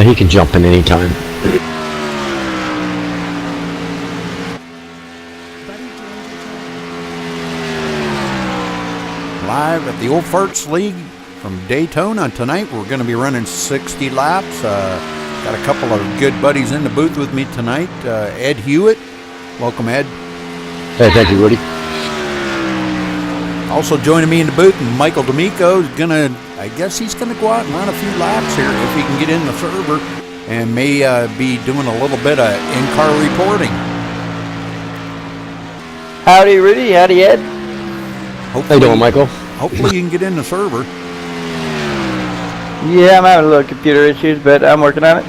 He can jump in any time. Live at the Old Farts League from Daytona tonight. We're going to be running 60 laps. Got a couple of good buddies in the booth with me tonight. Ed Hewitt. Welcome, Ed. Hey, thank you, Woody. Also joining me in the booth, Michael D'Amico is gonna, I guess he's gonna go out and run a few laps here if he can get in the server, and may be doing a little bit of in-car reporting. Howdy, Rudy. Howdy, Ed. How you doing, Michael? Hopefully you can get in the server. Yeah, I'm having a little computer issues, but I'm working on it.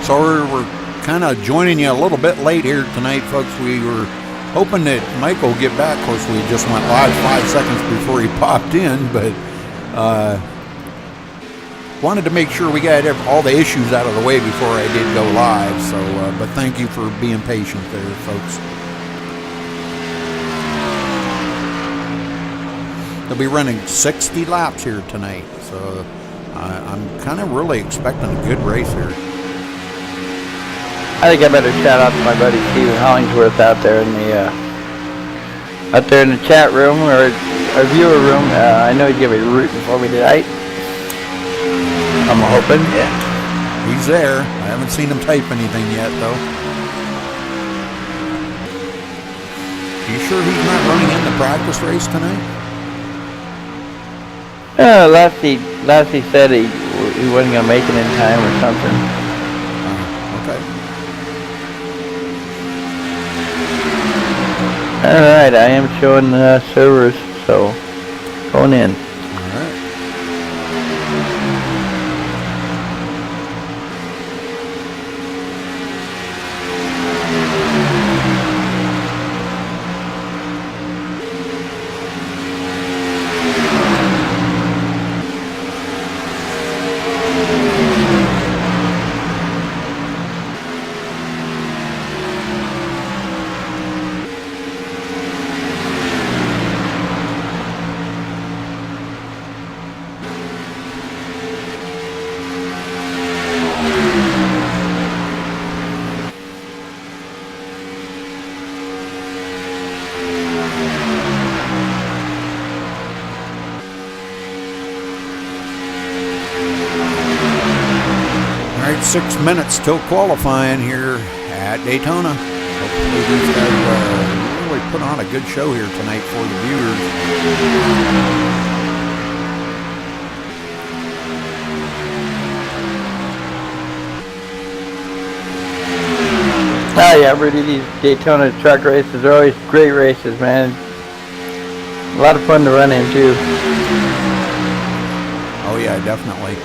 So we're kind of joining you a little bit late here tonight, folks. We were hoping that Michael would get back. Of course, we just went live 5 seconds before he popped in, but wanted to make sure we got all the issues out of the way before I did go live. So, but thank you for being patient there, folks. They'll be running 60 laps here tonight, so I'm kind of really expecting a good race here. I think I better shout out to my buddy Steven Hollingsworth out there in the chat room or our viewer room. I know he's gonna be rooting for me tonight. I'm hoping. Yeah. He's there. I haven't seen him type anything yet, though. You sure he's not running in the practice race tonight? Last he said he wasn't gonna make it in time or something. Okay. All right, I am showing servers, so going in. All right, 6 minutes till qualifying here at Daytona. Hopefully these guys really put on a good show here tonight for the viewers. Oh yeah, Rudy, these Daytona truck races are always great races, man. A lot of fun to run into. Oh yeah, definitely.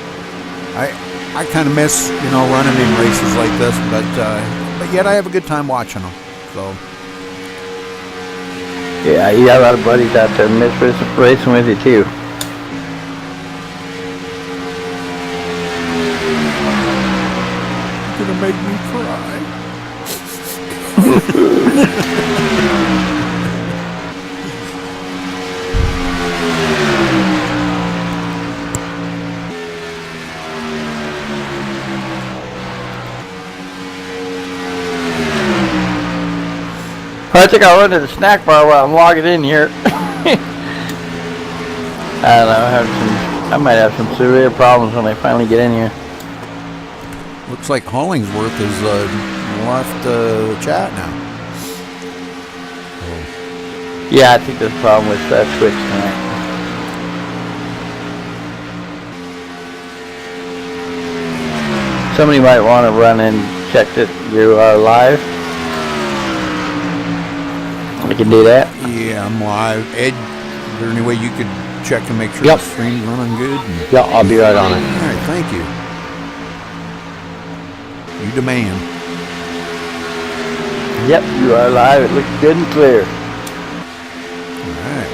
I kind of miss, running in races like this, but yet I have a good time watching them. So yeah, you got a lot of buddies out there miss racing with you too. You're gonna make me cry. I think I'll run to the snack bar while I'm logging in here. I don't know, I might have some severe problems when I finally get in here. Looks like Hollingsworth has left the chat now. Yeah, I think there's a problem with that Twitch tonight. Somebody might want to run and check that you are live. I can do that. Yeah, I'm live. Ed, is there any way you could check and make sure Yep. the stream's running good? Yeah, I'll be right on it. All right, thank you. You demand. Yep, you are live. It looks good and clear. All right.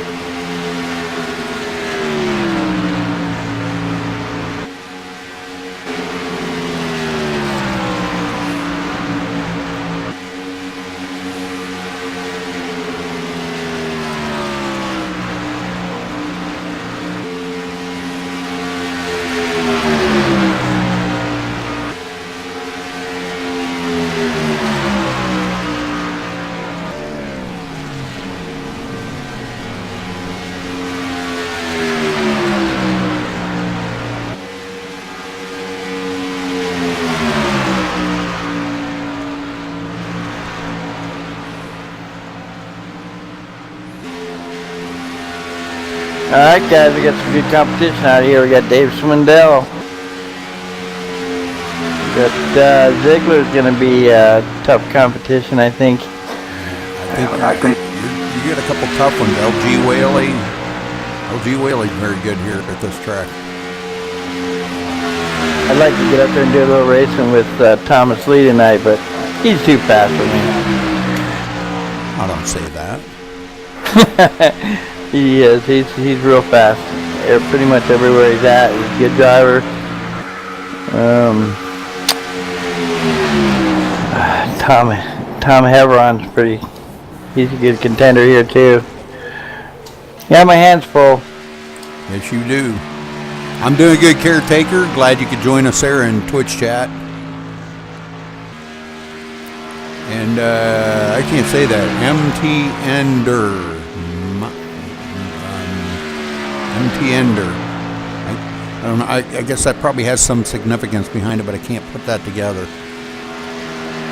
Alright guys, we got some good competition out here. We got Dave Swindell. We got Ziegler's going to be tough competition, I think. I think you get a couple tough ones. LG Whaley. LG Whaley's very good here at this track. I'd like to get up there and do a little racing with Thomas Lee tonight, but he's too fast for me. I don't say that. He is. He's real fast. Pretty much everywhere he's at. He's a good driver. Tom Heveron's pretty. He's a good contender here too. Yeah, my hands full. Yes, you do. I'm doing good, Caretaker. Glad you could join us there in Twitch chat. And I can't say that. MT Ender. MT Ender. I don't know. I guess that probably has some significance behind it, but I can't put that together.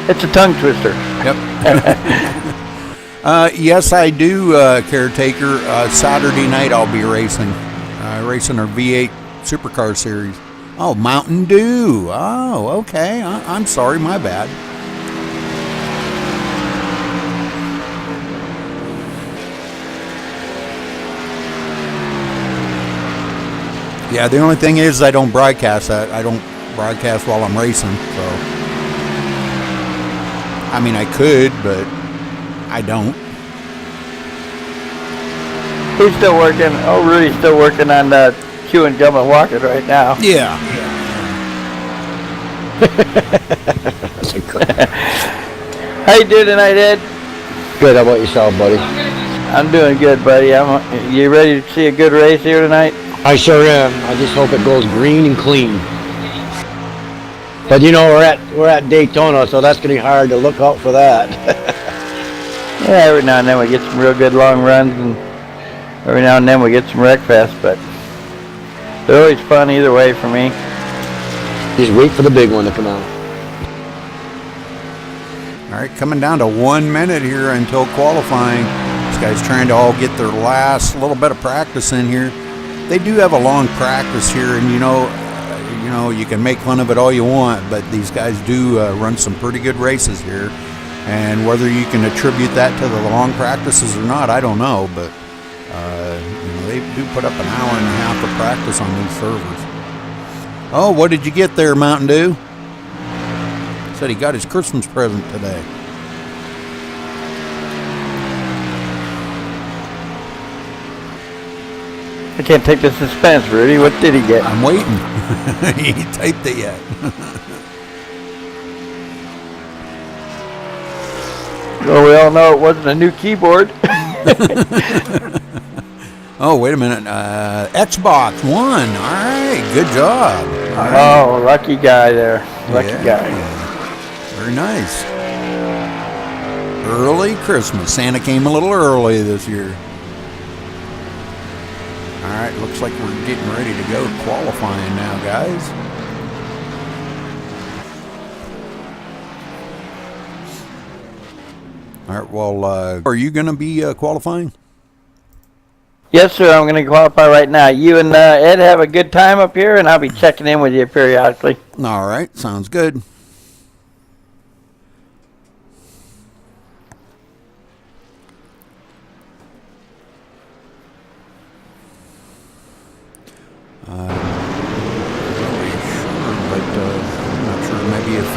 It's a tongue twister. Yep. Yes, I do, Caretaker. Saturday night I'll be racing. Racing our V8 Supercar Series. Oh, Mountain Dew. Oh, okay. I'm sorry, my bad. Yeah, the only thing is I don't broadcast that. I don't broadcast while I'm racing, so. I mean, I could, but I don't. He's still working. Oh, Rudy's still working on queuing Gum and Walkers right now. Yeah. How you doing tonight, Ed? Good. How about yourself, buddy? I'm doing good, buddy. You ready to see a good race here tonight? I sure am. I just hope it goes green and clean. But you know, we're at Daytona, so that's gonna be hard to look out for that. Yeah, every now and then we get some real good long runs, and every now and then we get some wreck fest, but they're always fun either way for me. Just wait for the big one to come out. All right, coming down to 1 minute here until qualifying. These guys trying to all get their last little bit of practice in here. They do have a long practice here, and you know, you can make fun of it all you want, but these guys do run some pretty good races here. And whether you can attribute that to the long practices or not, I don't know, but they do put up an hour and a half of practice on these servers. Oh, what did you get there, Mountain Dew? Said he got his Christmas present today. I can't take the suspense, Rudy. What did he get? I'm waiting. He ain't typed it yet. Well, we all know it wasn't a new keyboard. Oh, wait a minute. Xbox One. All right. Good job. All right. Oh, lucky guy there. Lucky guy. Very nice. Early Christmas. Santa came a little early this year. All right. Looks like we're getting ready to go qualifying now, guys. All right, well, are you going to be qualifying? Yes, sir. I'm going to qualify right now. You and Ed have a good time up here, and I'll be checking in with you periodically. All right, sounds good. I'm not sure, maybe if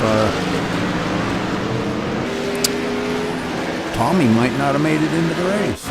Tommy might not have made it into the race.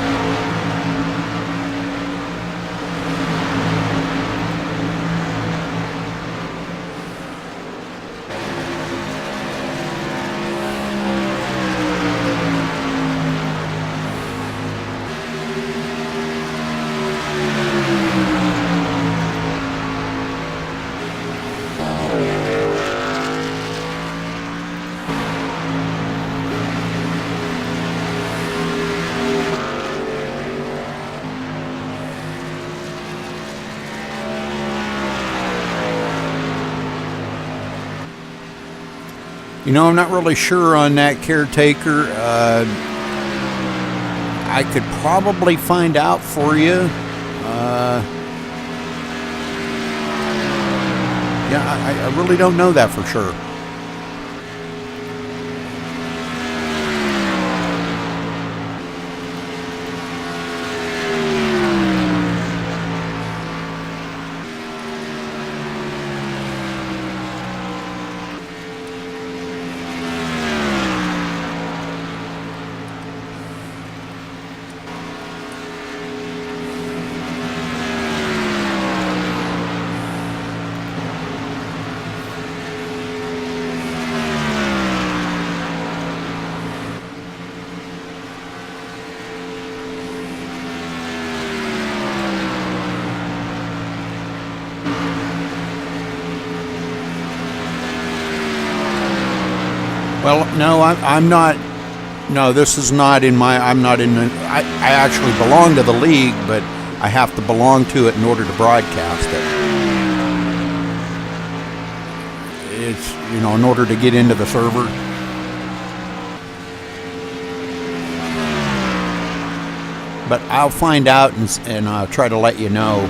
You know, I'm not really sure on that, Caretaker. I could probably find out for you. Yeah, I really don't know that for sure. Well, no, I'm not. No, this is not in my. I'm not in. I actually belong to the league, but I have to belong to it in order to broadcast it. It's, you know, in order to get into the server. But I'll find out and I'll try to let you know.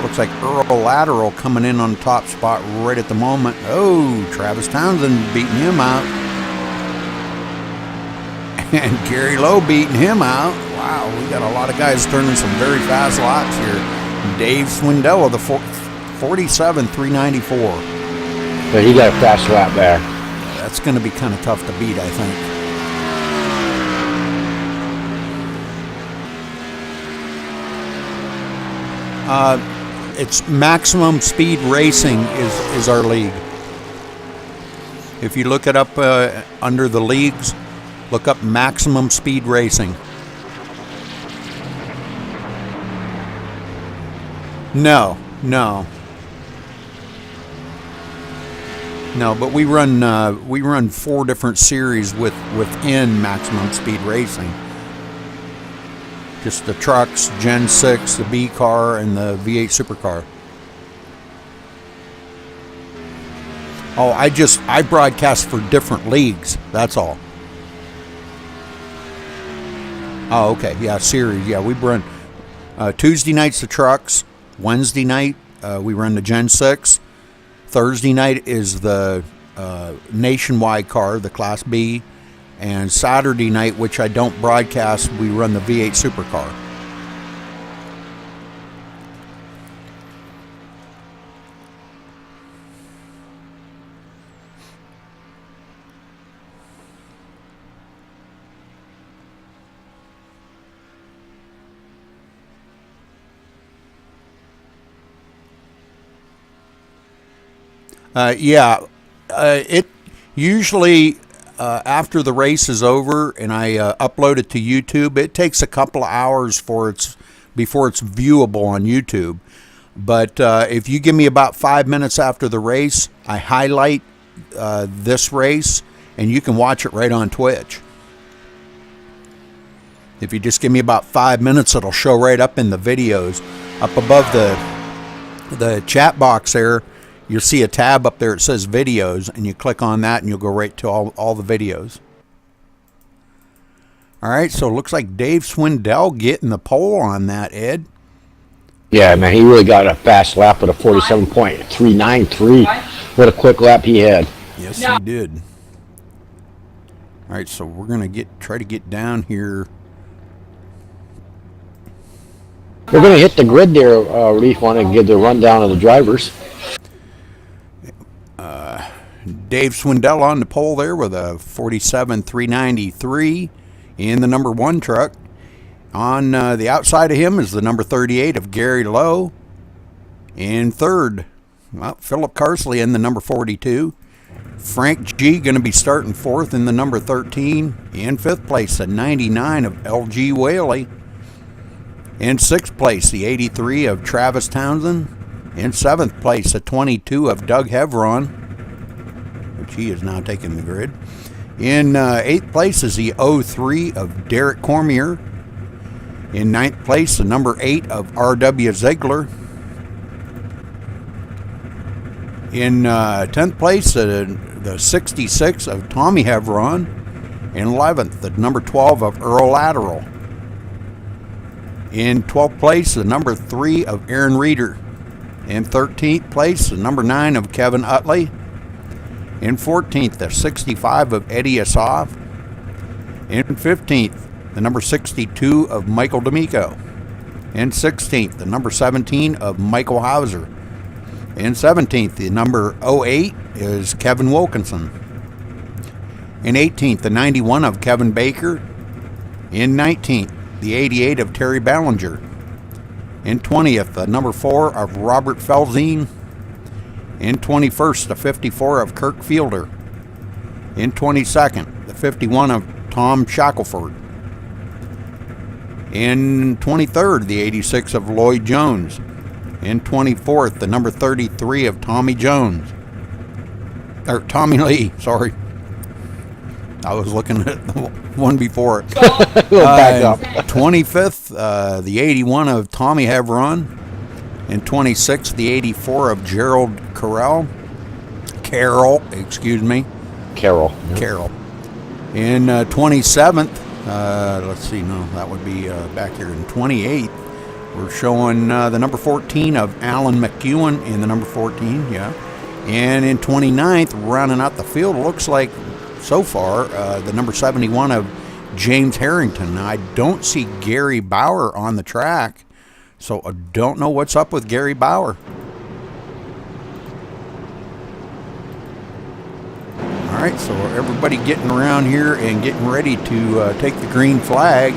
Looks like Earl Lateral coming in on the top spot right at the moment. Oh, Travis Townsend beating him out. And Gary Lowe beating him out. Wow, we got a lot of guys turning some very fast laps here. Dave Swindell, the 47.394. But he got a fast lap there. That's going to be kind of tough to beat, I think. It's Maximum Speed Racing is our league. If you look it up under the leagues, look up Maximum Speed Racing. No, but we run 4 different series within Maximum Speed Racing. Just the trucks, Gen 6, the B car, and the V8 supercar. Oh, I broadcast for different leagues. That's all. Oh, okay. Yeah, series. Yeah, we run Tuesday nights the trucks. Wednesday night we run the Gen 6. Thursday night is the nationwide car, the Class B. And Saturday night, which I don't broadcast, we run the V8 supercar. It usually after the race is over and I upload it to YouTube, it takes a couple of hours before it's viewable on YouTube. But if you give me about 5 minutes after the race, I highlight this race, and you can watch it right on Twitch. If you just give me about 5 minutes, it'll show right up in the videos. Up above the chat box there, you'll see a tab up there that says videos, and you click on that and you'll go right to all the videos. All right, so it looks like Dave Swindell getting the pole on that, Ed. Yeah, man, he really got a fast lap with a 47.393. What a quick lap he had. Yes, he did. All right, so we're going to try to get down here. We're going to hit the grid there, Reef, want to give the rundown of the drivers. Dave Swindell on the pole there with a 47.393 in the number 1 truck. On the outside of him is the number 38 of Gary Lowe. In third, well, Philip Carsley in the number 42. Frank G going to be starting 4th in the number 13. In 5th place, the 99 of LG Whaley. In 6th place, the 83 of Travis Townsend. In 7th place, the 22 of Doug Hevron, which he is now taking the grid. In 8th place is the 03 of Derek Cormier. In 9th place, the number 8 of R.W. Ziegler. In 10th place, the 66 of Tommy Hevron. In 11th, the number 12 of Earl Lateral. In 12th place, the number 3 of Aaron Reeder. In 13th place, the number 9 of Kevin Utley. In 14th, the 65 of Eddie Asaf. In 15th, the number 62 of Michael D'Amico. In 16th, the number 17 of Michael Hauser. In 17th, the number 08 is Kevin Wilkinson. In 18th, the 91 of Kevin Baker. In 19th, the 88 of Terry Ballinger. In 20th, the number 4 of Robert Felzine. In 21st, the 54 of Kirk Fielder. In 22nd, the 51 of Tom Shackelford. In 23rd, the 86 of Lloyd Jones. In 24th, the number 33 of Tommy Jones. Or Tommy Lee, sorry. I was looking at the one before it. Back up. 25th, the 81 of Tommy Hevron. In 26th, the 84 of Gerald Carroll, excuse me. Carol. Carroll. In 27th, let's see, no, that would be back here in 28th. We're showing the number 14 of Alan McEwen in the number 14, yeah. And in 29th, rounding out the field, looks like so far, the number 71 of James Harrington. Now, I don't see Gary Bauer on the track, so I don't know what's up with Gary Bauer. All right, so everybody getting around here and getting ready to take the green flag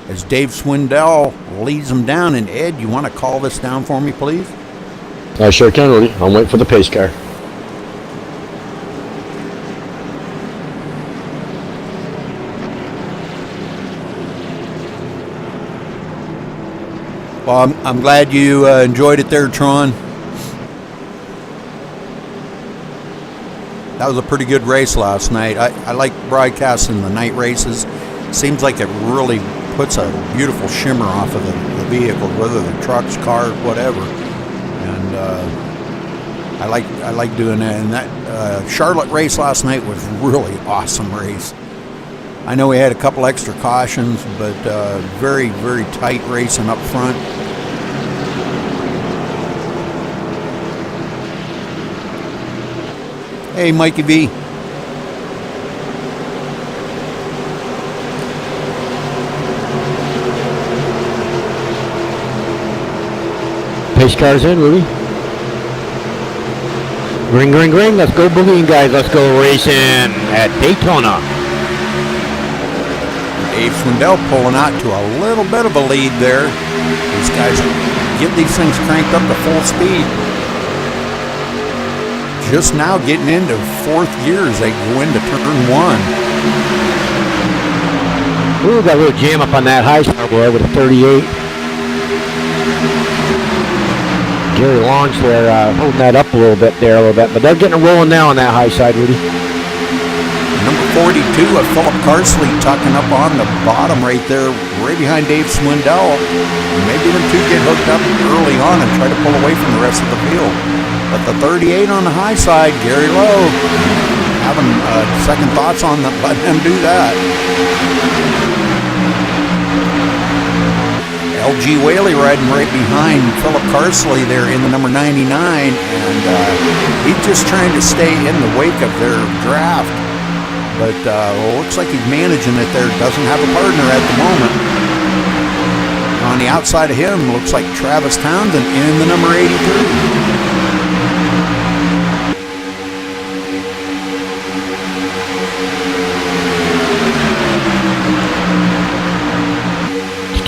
as Dave Swindell leads them down. And Ed, you want to call this down for me, please? I sure can, Rudy. I'll wait for the pace car. Well, I'm glad you enjoyed it there, Tron. That was a pretty good race last night. I like broadcasting the night races. Seems like it really puts a beautiful shimmer off of the vehicle, whether they're trucks, cars, whatever. And I like doing that. And that Charlotte race last night was really awesome race. I know we had a couple extra cautions, but very, very tight racing up front. Hey, Mikey V. Pace car's in, Rudy. Ring, ring, ring. Let's go boogieing, guys. Let's go racing at Daytona. Dave Swindell pulling out to a little bit of a lead there. These guys get these things cranked up to full speed. Just now getting into fourth gear as they go into turn one. Ooh, got a little jam up on that high side boy with a 38. Gary Long's there holding that up a little bit, but they're getting rolling now on that high side, Rudy. Number 42 of Philip Carsley tucking up on the bottom right there, right behind Dave Swindell. Maybe them two get hooked up early on and try to pull away from the rest of the field. But the 38 on the high side, Gary Lowe, having second thoughts on letting him do that. LG Whaley riding right behind Philip Carsley there in the number 99, and he's just trying to stay in the wake of their draft. But looks like he's managing it there. Doesn't have a partner at the moment. On the outside of him, looks like Travis Townsend in the number 83.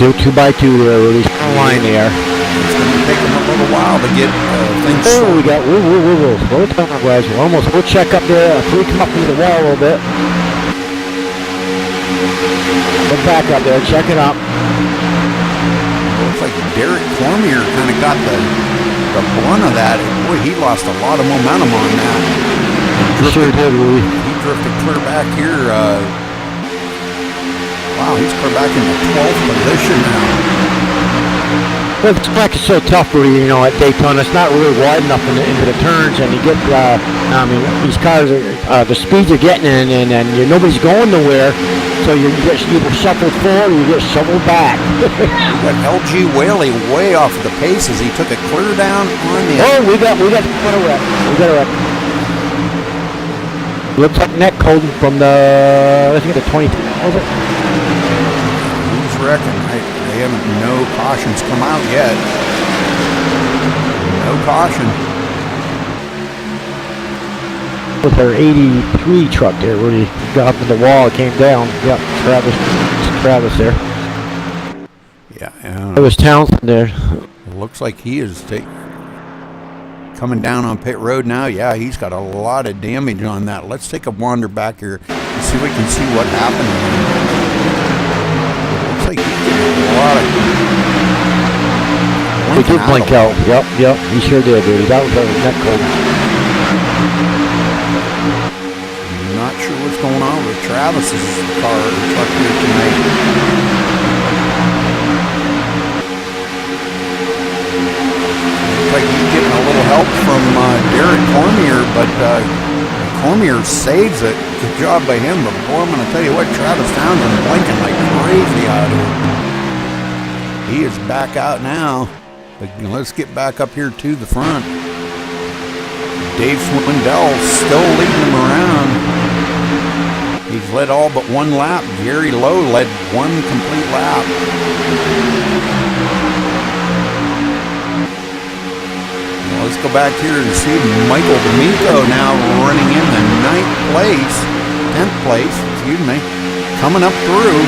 Still 2x2 there, Rudy. Line there. It's going to take them a little while to get things Oh, sorted. we got, whoa. Slow down, guys. We'll check up there. If we come up into the wall a little bit. Go back up there, check it up. Looks like Derek Cormier kind of got the brunt of that. Boy, he lost a lot of momentum on that. Sure did, Rudy. He drifted clear back here. Wow, he's clear back in the 12th position now. Well, the track is so tough, Rudy, you know, at Daytona. It's not really wide enough into the turns, and you get, I mean, these cars, the speeds you're getting in, and nobody's going nowhere, so you get either shuffled forward or you get shoveled back. But LG Whaley way off the paces. He took it clear down on the... Oh, we got a wreck. We got a wreck. Looks like neck coding from the, I think the 22, was it? Who's wrecking? They haven't, no cautions come out yet. No caution. With our 83 truck there, where he got up in the wall, it came down. Yep, Travis there. Yeah, It was Townsend there. it looks like he is coming down on pit road now. Yeah, he's got a lot of damage on that. Let's take a wander back here and see if we can see what happened. Looks like he's getting a lot of... He did blink out. Yep, he sure did, dude. That was a neck cold. Not sure what's going on with Travis's car or truck here tonight. Looks like he's getting a little help from Derek Cormier, but Cormier saves it. Good job by him, but boy, I'm going to tell you what, Travis Townsend blinking like crazy out here. He is back out now. But let's get back up here to the front. Dave Swindell still leading him around. He's led all but one lap. Gary Lowe led one complete lap. Well, let's go back here and see Michael D'Amico now running in the 10th place, excuse me, coming up through.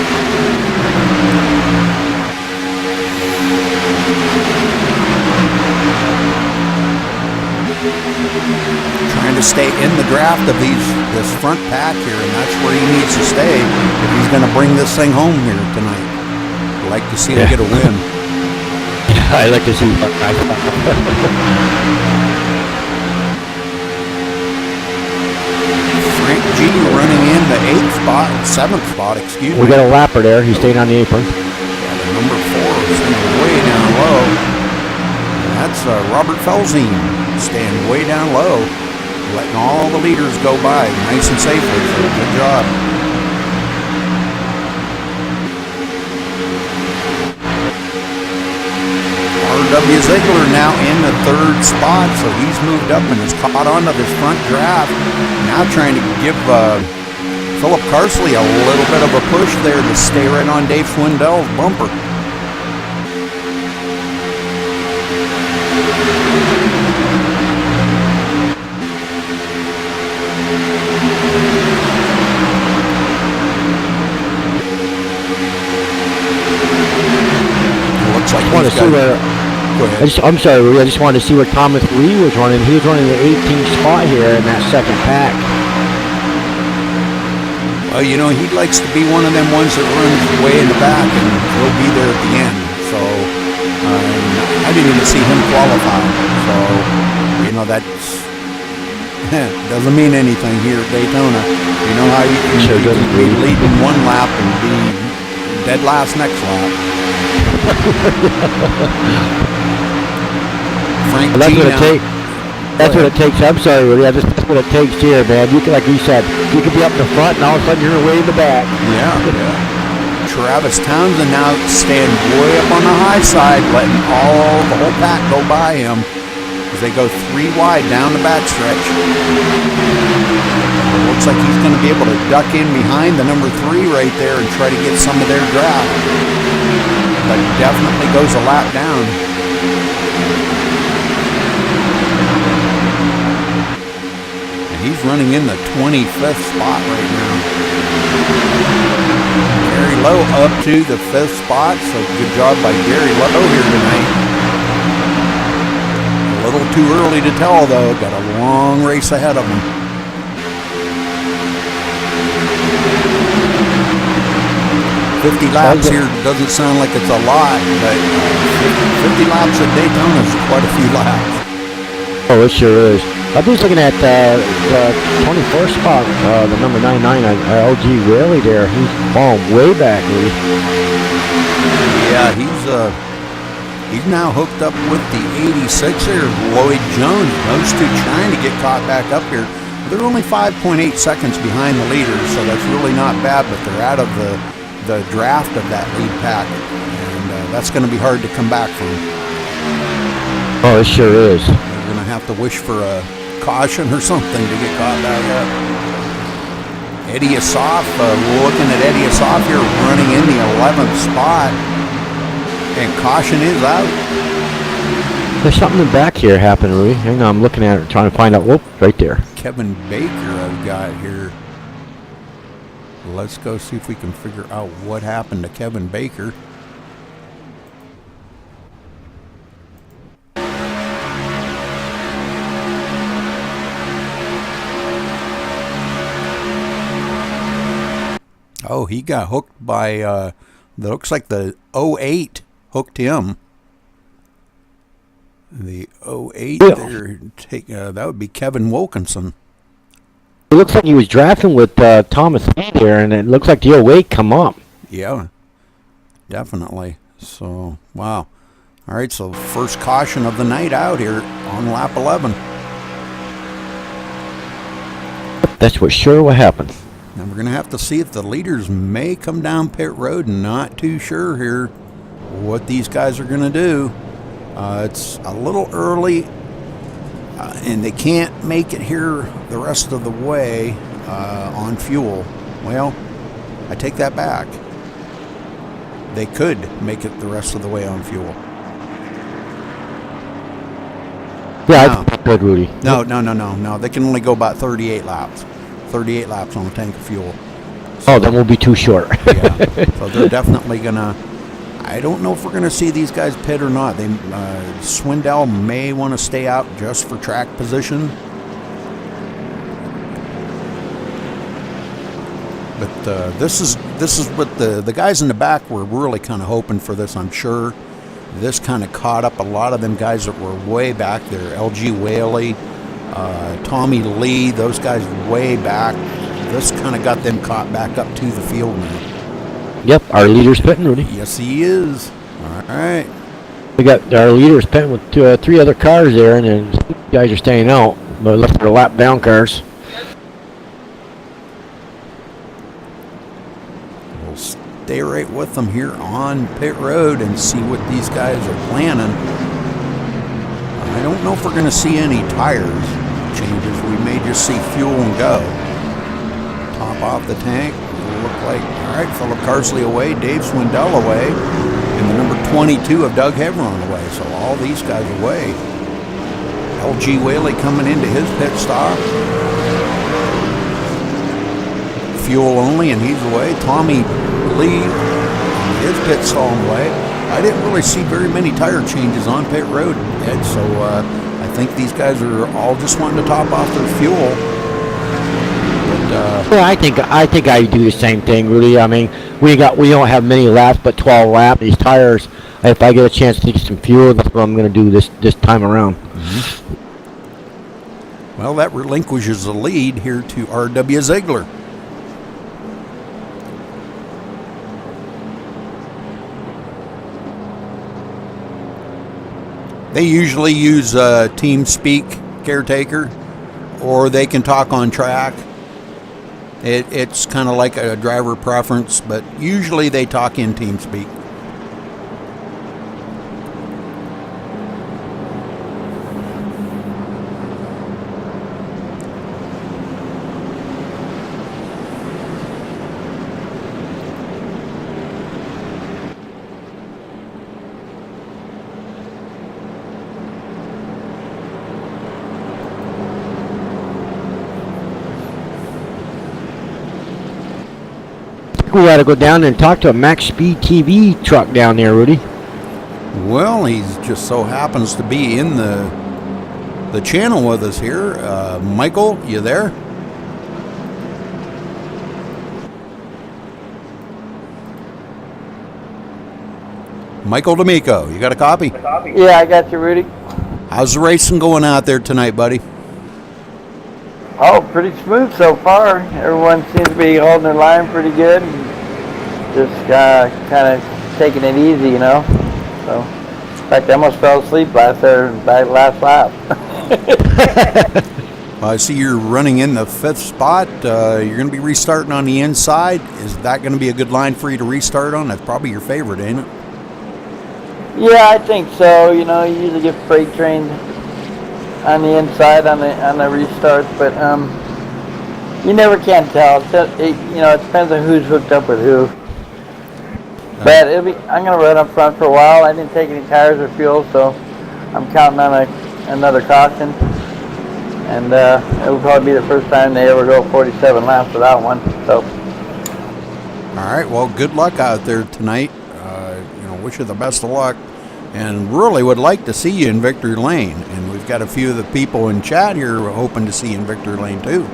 Trying to stay in the draft of this front pack here, and that's where he needs to stay if he's going to bring this thing home here tonight. I'd like to see him get a win. I'd like to see him. Frank G running in the 7th spot, excuse me. We got a lapper there. He's staying on the apron. Yeah, the number 4 is way down low. That's Robert Felzine staying way down low, letting all the leaders go by nice and safely. So good job. R.W. Ziegler now in the 3rd spot, so he's moved up and has caught onto this front draft. Now trying to give Philip Carsley a little bit of a push there to stay right on Dave Swindell's bumper. Like I want to see where. I'm sorry, I just wanted to see where Thomas Lee was running. He was running the 18th spot here in that second pack. Well, you know, he likes to be one of them ones that runs way in the back, and he'll be there at the end. So I didn't even see him qualify. So you know that doesn't mean anything here at Daytona. You know how you can be leading one lap and be dead last next lap. Frank That's G what now. it takes. That's what it takes. I'm sorry, Rudy. That's what it takes here, man. You can, like you said, you could be up in the front, and all of a sudden you're way in the back. Yeah. Travis Townsend now staying way up on the high side, letting the whole pack go by him as they go 3 wide down the backstretch. Looks like he's going to be able to duck in behind the number 3 right there and try to get some of their draft. But definitely goes a lap down. And he's running in the 25th spot right now. Gary Lowe up to the 5th spot, so good job by Gary Lowe here tonight. A little too early to tell though, got a long race ahead of him. 50 laps here doesn't sound like it's a lot, but 50 laps at Daytona is quite a few laps. Oh, it sure is. I'm just looking at the 21st spot, the number 99, LG Whaley there. He's falling way back, Rudy. Yeah, He's now hooked up with the 86er, Lloyd Jones. Those two trying to get caught back up here. They're only 5.8 seconds behind the leaders, so that's really not bad, but they're out of the draft of that lead pack, and that's going to be hard to come back from. Oh, it sure is. They're going to have to wish for a caution or something to get caught back up. Eddie Asaf, looking at Eddie Asaf here, running in the 11th spot, and caution is out. There's something in the back here happening, Rudy. Hang on, I'm looking at it, trying to find out. Whoop, right there. Kevin Baker I've got here. Let's go see if we can figure out what happened to Kevin Baker. Oh, he got hooked by, that looks like the 08 hooked him. The 08 there, that would be Kevin Wilkinson. It looks like he was drafting with Thomas there, and it looks like the 08 come up. Yeah, definitely. So, wow. All right, so first caution of the night out here on lap 11. That's what sure what happened. Now we're going to have to see if the leaders may come down pit road. Not too sure here what these guys are going to do. It's a little early, and they can't make it here the rest of the way on fuel. Well, I take that back. They could make it the rest of the way on fuel. Yeah, I good, Rudy. No. They can only go about 38 laps. 38 laps on a tank of fuel. So, then we'll be too short. Yeah. So they're definitely going to... I don't know if we're going to see these guys pit or not. Swindell may want to stay out just for track position. But this is what the guys in the back were really kind of hoping for this, I'm sure. This kind of caught up a lot of them guys that were way back there. LG Whaley, Tommy Lee, those guys way back. This kind of got them caught back up to the field now. Yep, our leader's pitting, Rudy. Yes, he is. All right. We got our leaders pitting with 3 other cars there, and then guys are staying out, but left their lap down cars. We'll stay right with them here on pit road and see what these guys are planning. I don't know if we're going to see any tires changes. We may just see fuel and go. Top off the tank. Look like, all right, Philip Carsley away, Dave Swindell away, and the number 22 of Doug Hevron away. So all these guys away. LG Whaley coming into his pit stop. Fuel only, and he's away. Tommy Lee, his pit stall away. I didn't really see very many tire changes on pit road, Ed, so I think these guys are all just wanting to top off their fuel. Yeah, I think I do the same thing, Rudy. I mean, we don't have many laps, but 12 laps. These tires, if I get a chance to get some fuel, that's what I'm going to do this time around. Mm-hmm. Well, that relinquishes the lead here to R.W. Ziegler. They usually use TeamSpeak Caretaker, or they can talk on track. It's kind of like a driver preference, but usually they talk in TeamSpeak. We got to go down and talk to a MaxSpeedTV truck down there, Rudy. Well, he's just so happens to be in the channel with us here. Michael, you there? Michael D'Amico, you got a copy? Yeah, I got you, Rudy. How's the racing going out there tonight, buddy? Oh, pretty smooth so far. Everyone seems to be holding their line pretty good. And just kind of taking it easy, you know. So In fact, I almost fell asleep last lap. Well, I see you're running in the 5th spot. You're going to be restarting on the inside. Is that going to be a good line for you to restart on? That's probably your favorite, ain't it? Yeah, I think so. You know, you usually get freight trained on the inside on the restarts, but you never can tell. It depends on who's hooked up with who. But I'm going to run up front for a while. I didn't take any tires or fuel, so I'm counting on another caution. And it'll probably be the first time they ever go 47 laps without one. So. All right. Well, good luck out there tonight. Wish you the best of luck. And really would like to see you in Victory Lane. And we've got a few of the people in chat here hoping to see you in Victory Lane too.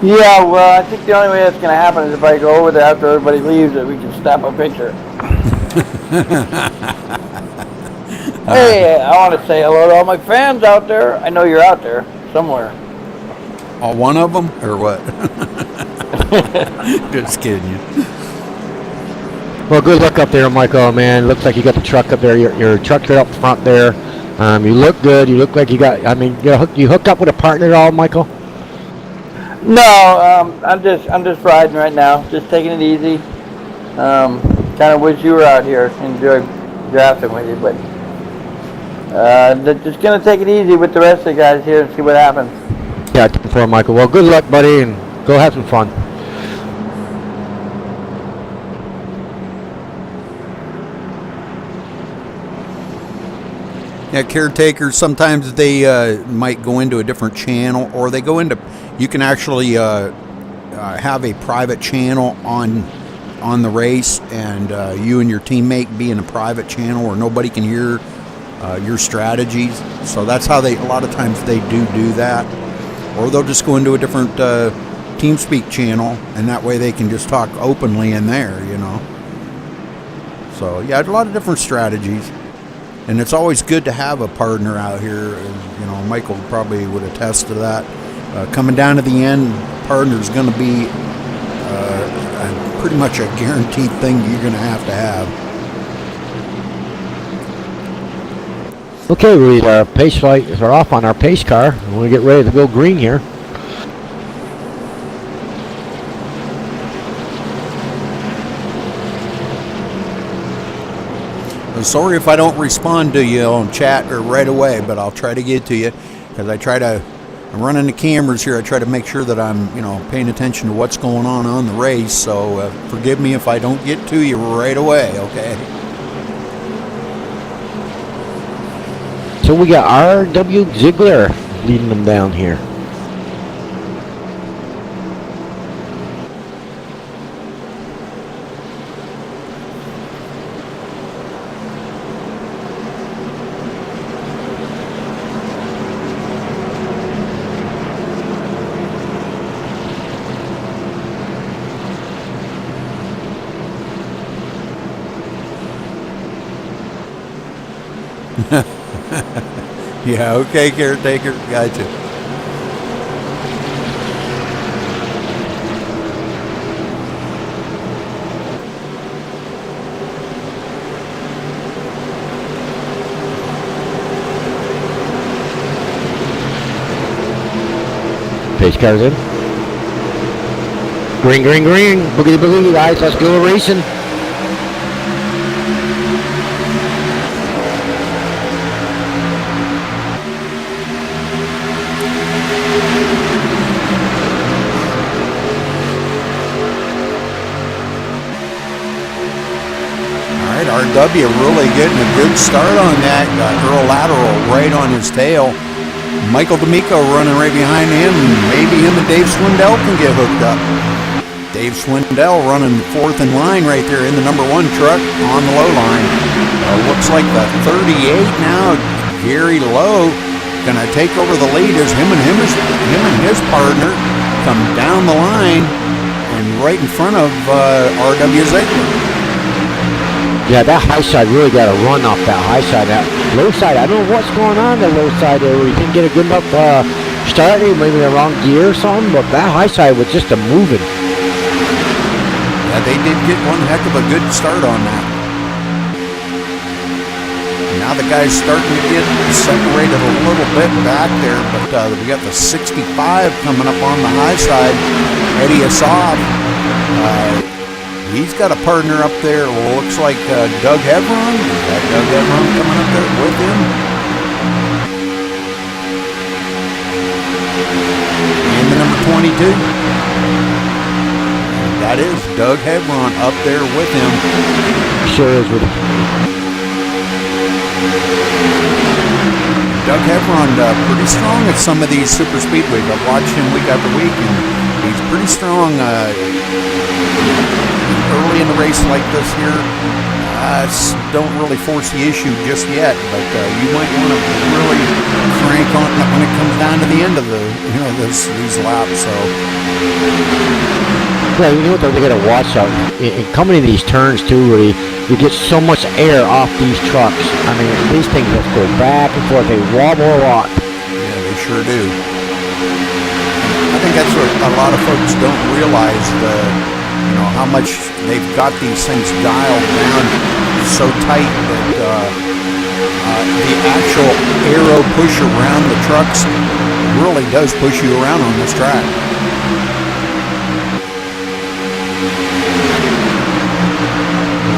Yeah, well, I think the only way that's going to happen is if I go over there after everybody leaves that we can snap a picture. Hey, I want to say hello to all my fans out there. I know you're out there somewhere. All one of them, or what? Just kidding you. Well, good luck up there, Michael, man. Looks like you got the truck up there. Your truck up front there. You look good. You look like you got, you hooked up with a partner at all, Michael? No, I'm just riding right now. Just taking it easy. Kind of wish you were out here. Enjoy drafting with you, but just gonna take it easy with the rest of the guys here and see what happens. Yeah, 10-4, Michael. Well, good luck, buddy, and go have some fun. Yeah, caretakers, sometimes they might go into a different channel, or they go into, you can actually have a private channel on the race, and you and your teammate be in a private channel where nobody can hear your strategies. So that's how a lot of times they do that. Or they'll just go into a different TeamSpeak channel, and that way they can just talk openly in there, So yeah, a lot of different strategies. And it's always good to have a partner out here. Michael probably would attest to that. Coming down to the end, partner's going to be pretty much a guaranteed thing you're going to have. Okay, our pace lights are off on our pace car. We're going to get ready to go green here. Sorry if I don't respond to you on chat or right away, but I'll try to get to you because I'm running the cameras here. I try to make sure that I'm, paying attention to what's going on the race. So forgive me if I don't get to you right away, okay? So we got R.W. Ziegler leading them down here. Yeah, okay, caretaker, gotcha. Pace car's in. Green, green, green. Boogity, boogity, guys. Let's go racing. RW really getting a good start on that. Got Earl Lateral right on his tail. Michael D'Amico running right behind him. Maybe him and Dave Swindell can get hooked up. Dave Swindell running fourth in line right there in the number 1 truck on the low line. Looks like the 38 now. Gary Lowe gonna take over the lead as him and his partner come down the line and right in front of R.W. Ziegler. Yeah, that high side really got a run off that high side. That low side, I don't know what's going on the low side there. We didn't get a good enough start, maybe the wrong gear or something, but that high side was just a moving. Yeah, they did get one heck of a good start on that. Now the guy's starting to get separated a little bit back there, but we got the 65 coming up on the high side. Eddie Asaf. He's got a partner up there. Well, looks like Doug Hevron. Got Doug Hevron coming up there with him. And the number 22. That is Doug Hevron up there with him. Sure is. Doug Hevron, pretty strong at some of these super speedways. I've watched him week after week, and he's pretty strong early in the race like this here. Don't really force the issue just yet, but you might want to really crank on it when it comes down to the end of the these laps. So. Yeah, you know what they got to watch out in coming in these turns too. Really, you get so much air off these trucks. I mean, these things just go back and forth. They wobble a lot. Yeah, they sure do. I think that's what a lot of folks don't realize. How much they've got these things dialed down so tight that the actual aero push around the trucks really does push you around on this track.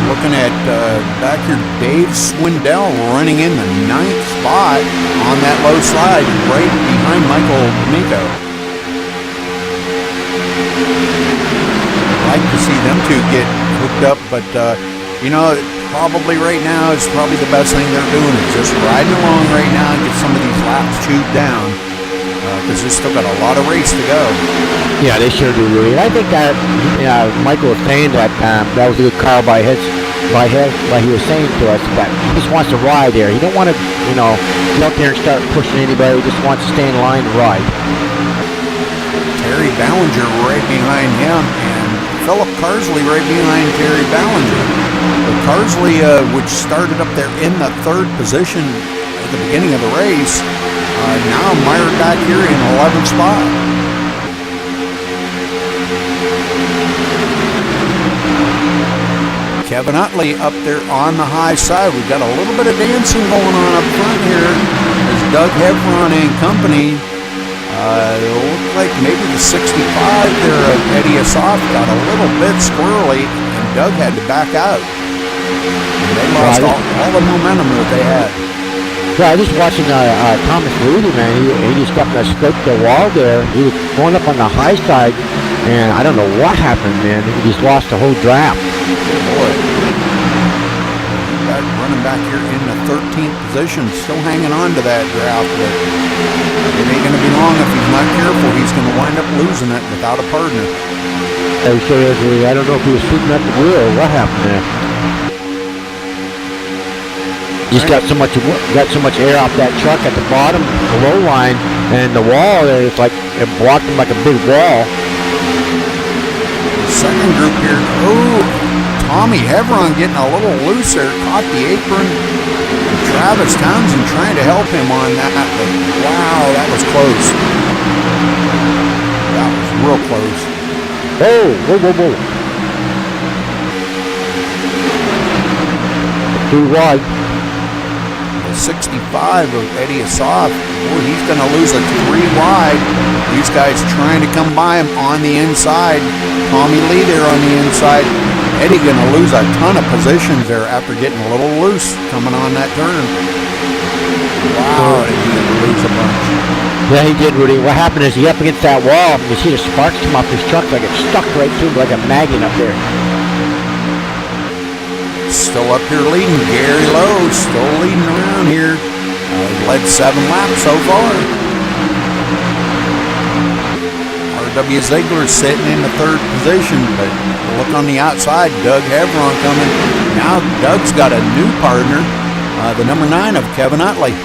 Looking at back here, Dave Swindell running in the 9th spot on that low slide, right behind Michael D'Amico. I'd like to see them two get hooked up, but probably right now is probably the best thing they're doing is just riding along right now and get some of these laps chewed down, because they've still got a lot of race to go. Yeah, they sure do, really. I think that Michael was saying that that was a good call by he was saying to us that he just wants to ride there. He don't want to, get out there and start pushing anybody. He just wants to stay in line and ride. Terry Ballinger right behind him, and Philip Carsley right behind Terry Ballinger. But Carsley, which started up there in the 3rd position at the beginning of the race, now mired back here in 11th spot. Kevin Utley up there on the high side. We've got a little bit of dancing going on up front here as Doug Hevron and company. It looked like maybe the 65 there of Eddie Asaf got a little bit squirrely, and Doug had to back out. And they lost all the momentum that they had. Yeah, I was just watching Thomas Rudy, man. He just got to scrape the wall there. He was going up on the high side, and I don't know what happened, man. He just lost the whole draft. Boy. Running back here in the 13th position, still hanging on to that draft, but it ain't going to be long if he's not careful. He's going to wind up losing it without a partner. I don't know if he was shooting at the wheel or what happened there. He's got so much air off that truck at the bottom, the low line, and the wall there. It's like it blocked him like a big wall. Second group here. Tommy Hevron getting a little loose there, caught the apron. Travis Townsend trying to help him on that, but wow, that was close. That was real close. Whoa. Too wide. The 65 of Eddie Asaf, boy, he's going to lose a 3 wide. These guys trying to come by him on the inside. Tommy Lee there on the inside. Eddie going to lose a ton of positions there after getting a little loose coming on that turn. Wow, he's going to lose a bunch. Yeah, he did, Rudy. What happened is he up against that wall. You see the sparks come off his truck like it stuck right through like a magnet up there. Still up here leading. Gary Lowe still leading around here. Led 7 laps so far. R.W. Ziegler sitting in the 3rd position, but look on the outside, Doug Hevron coming. Now Doug's got a new partner, the number 9 of Kevin Utley.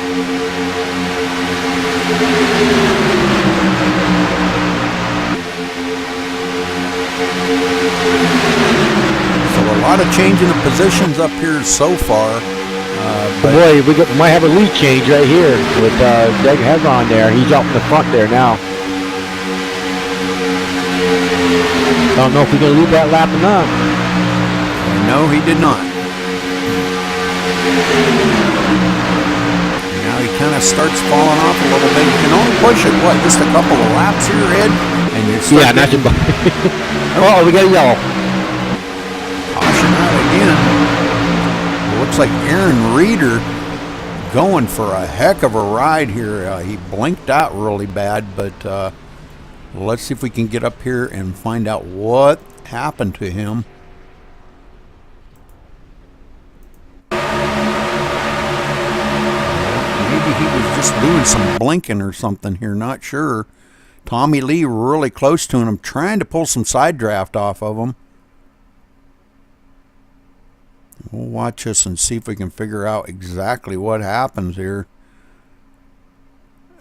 So a lot of changing of positions up here so far. Boy, we might have a lead change right here with Doug Hevron there. He's out in the front there now. I don't know if we're going to leave that lap or not. No, he did not. kind of starts falling off a little bit. You can only push it, what, just a couple of laps here, Ed? And you start Yeah, that's getting oh, we got a yellow. caution out again. It looks like Aaron Reeder going for a heck of a ride here. He blinked out really bad, but let's see if we can get up here and find out what happened to him. Maybe he was just doing some blinking or something here, not sure. Tommy Lee really close to him, trying to pull some side draft off of him. We'll watch this and see if we can figure out exactly what happens here.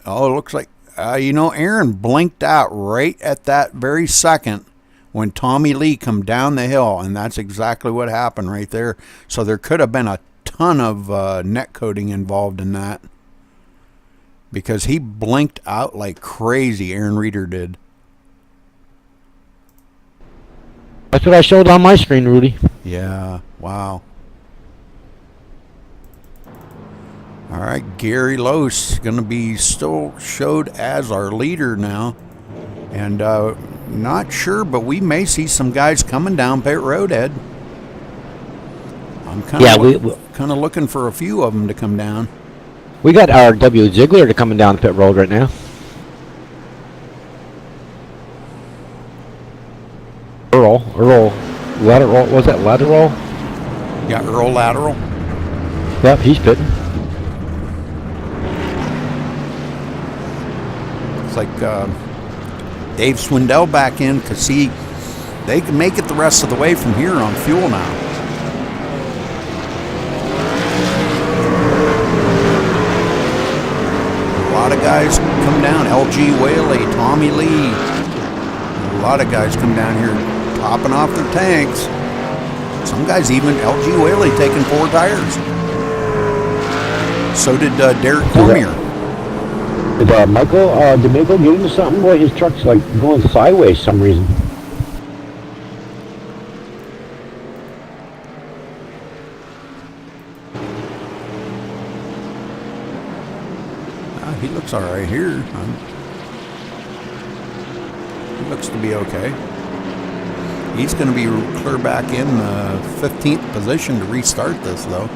Oh, it looks like, Aaron blinked out right at that very second when Tommy Lee come down the hill, and that's exactly what happened right there. So there could have been a ton of net coating involved in that, because he blinked out like crazy, Aaron Reeder did. That's what I showed on my screen, Rudy. Yeah, wow. All right, Gary Lose going to be still showed as our leader now. And not sure, but we may see some guys coming down pit road, Ed. I'm kind of looking for a few of them to come down. We got our W. Ziegler coming down pit road right now. Earl, lateral, was that lateral? Yeah, Earl Lateral. Yep, he's pitting. It's like Dave Swindell back in, because they can make it the rest of the way from here on fuel now. A lot of guys come down. LG Whaley, Tommy Lee. A lot of guys come down here topping off their tanks. Some guys even, LG Whaley taking 4 tires. So did Derek Cormier. Did Michael D'Amico get into something? Boy, his truck's like going sideways for some reason. He looks all right here. He looks to be okay. He's going to be clear back in 15th position to restart this, though.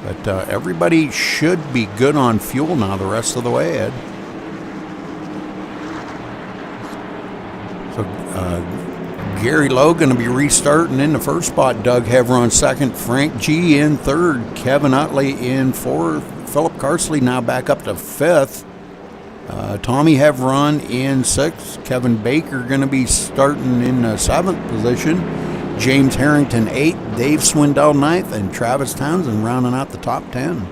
But everybody should be good on fuel now the rest of the way, Ed. So Gary Lowe going to be restarting in the first spot. Doug Heveron second. Frank G in third. Kevin Utley in fourth. Philip Carsley now back up to fifth. Tommy Heveron in sixth. Kevin Baker going to be starting in seventh position. James Harrington 8th, Dave Swindell 9th, and Travis Townsend rounding out the top 10.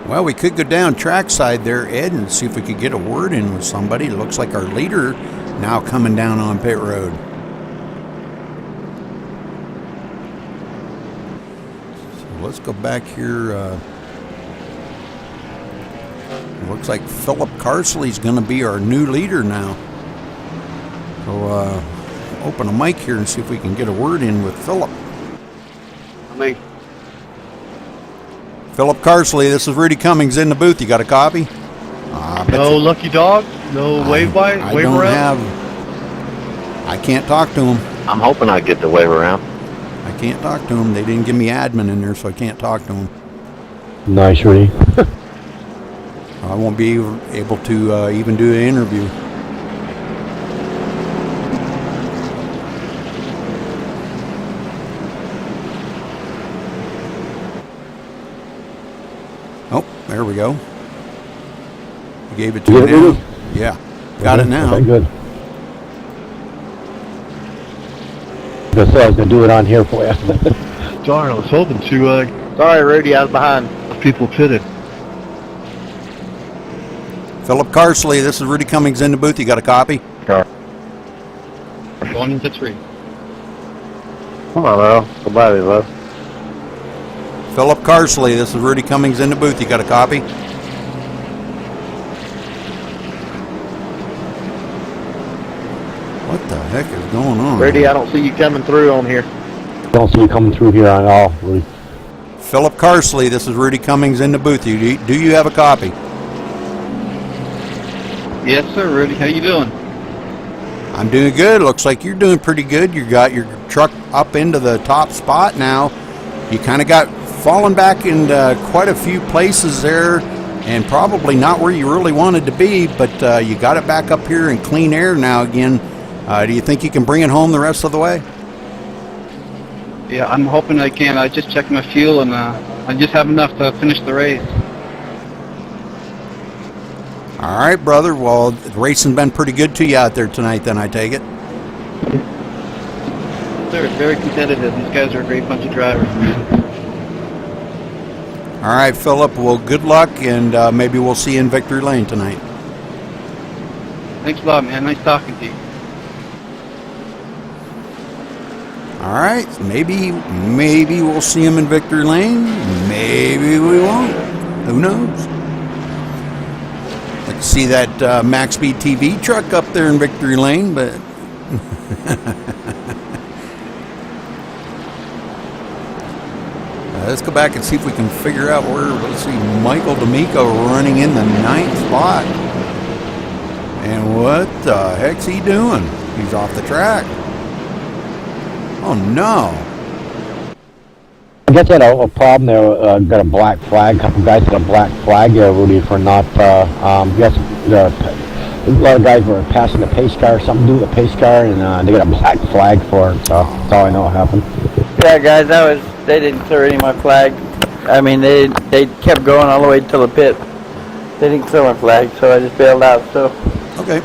Well, we could go down trackside there, Ed, and see if we could get a word in with somebody. It looks like our leader now coming down on pit road. Let's go back here. Looks like Philip Carsley's going to be our new leader now. So open a mic here and see if we can get a word in with Philip. Philip Carsley, this is Rudy Cummings in the booth. You got a copy? No lucky dog? No wave by? I wave don't around? I can't talk to him. I'm hoping I get the wave around. I can't talk to him. They didn't give me admin in there, so I can't talk to him. Nice, Rudy. I won't be able to even do an interview. Oh, there we go. You gave it to me now. Yeah, got it now. Okay, good. I thought I was going to do it on here for you. Darn, I was hoping to Sorry, Rudy, I was behind. people pitted. Philip Carsley, this is Rudy Cummings in the booth. You got a copy? Going into 3. Come on, Earl. Go by me, bud. Philip Carsley, this is Rudy Cummings in the booth. You got a copy? What the heck is going on? Rudy, I don't see you coming through on here. Don't see you coming through here at all, Rudy. Philip Carsley, this is Rudy Cummings in the booth. Do you have a copy? Yes, sir, Rudy. How you doing? I'm doing good. Looks like you're doing pretty good. You got your truck up into the top spot now. You kind of got fallen back into quite a few places there, and probably not where you really wanted to be, but you got it back up here in clean air now again. Do you think you can bring it home the rest of the way? Yeah, I'm hoping I can. I just checked my fuel, and I just have enough to finish the race. All right, brother. Well, the racing's been pretty good to you out there tonight, then, I take it. They're very competitive. These guys are a great bunch of drivers, man. All right, Philip. Well, good luck, and maybe we'll see you in Victory Lane tonight. Thanks a lot, man. Nice talking to you. All right, maybe we'll see him in Victory Lane. Maybe we won't. Who knows? Like to see that MaxSpeedTV truck up there in Victory Lane, but let's go back and see if we can figure out where. Let's see, Michael D'Amico running in the 9th spot. And what the heck's he doing? He's off the track. Oh no! I guess I had a problem there. Got a black flag. A couple guys got a black flag there, Rudy, for not. Yes, a lot of guys were passing the pace car or something to do with the pace car, and they got a black flag for it. So that's all I know what happened. Yeah, guys, they didn't clear any of my flag. I mean, they kept going all the way till the pit. They didn't clear my flag, so I just bailed out. So Okay.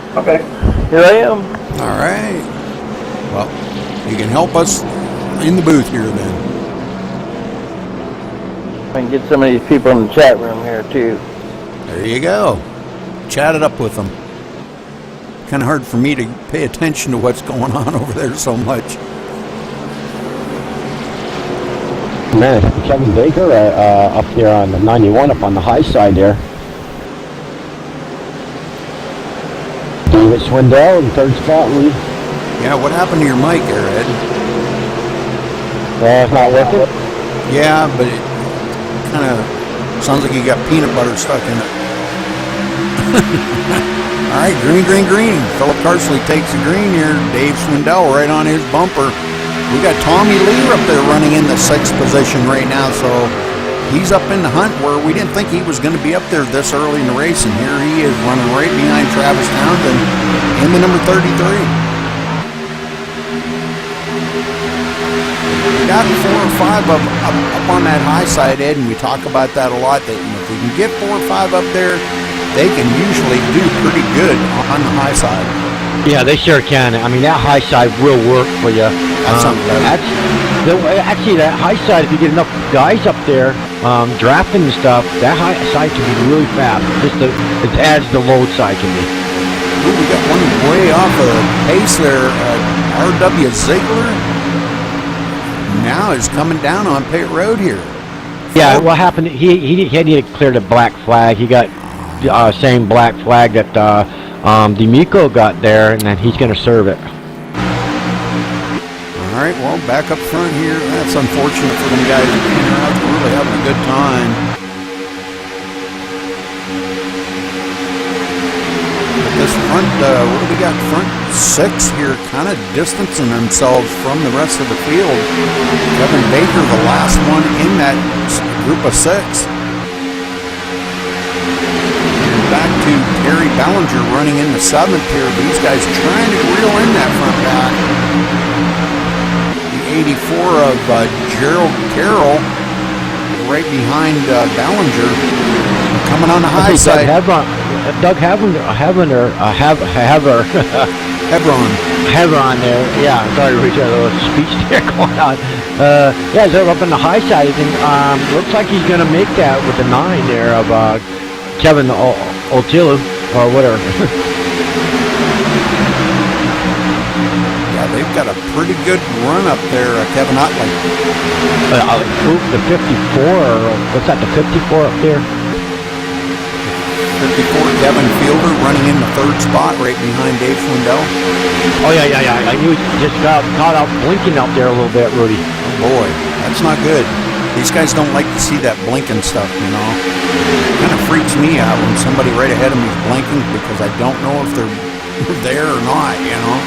here I am. All right. Well, you can help us in the booth here then. I can get some of these people in the chat room here too. There you go. Chat it up with them. Kind of hard for me to pay attention to what's going on over there so much. Man, Kevin Baker up there on the 91, up on the high side there. David Swindell in 3rd spot, Rudy. Yeah, what happened to your mic there, Ed? It's not working. Yeah, but it kind of sounds like you got peanut butter stuck in it. All right, green. Philip Carsley takes the green here. Dave Swindell right on his bumper. We got Tommy Lee up there running in the 6th position right now, so he's up in the hunt where we didn't think he was going to be up there this early in the race, and here he is running right behind Travis Townsend in the number 33. We got 4 or 5 up on that high side, Ed, and we talk about that a lot, that if we can get 4 or 5 up there, they can usually do pretty good on the high side. Yeah, they sure can. I mean, that high side will work for you. That's something better. Actually, that high side, if you get enough guys up there drafting and stuff, that high side can be really fast. It adds the load side to me. Ooh, we got one way off of pace there. R.W. Ziegler now is coming down on pit road here. Yeah, what happened? He had to clear the black flag. He got same black flag that D'Amico got there, and then he's going to serve it. All right, well, back up front here. That's unfortunate for them guys. They're really having a good time. This front, what do we got? Front 6 here, kind of distancing themselves from the rest of the field. Kevin Baker, the last one in that group of 6. And back to Terry Ballinger running in the 7th here. These guys trying to reel in that front back. The 84 of Gerald Carroll right behind Ballinger. Coming on the high side. Doug Hebron there. Yeah, sorry, we got a little speech there going on. Yeah, they're up on the high side, and looks like he's going to make that with the 9 there of Kevin Otilu or whatever. Yeah, they they've got a pretty good run up there, Kevin Otley. The 54, what's that, the 54 up there? 54, Kevin Fielder running in the 3rd spot right behind Dave Swindell. Oh, yeah. I knew he just got caught out blinking out there a little bit, Rudy. Oh, boy, that's not good. These guys don't like to see that blinking stuff, you know. It kind of freaks me out when somebody right ahead of me is blinking because I don't know if they're there or not, you know.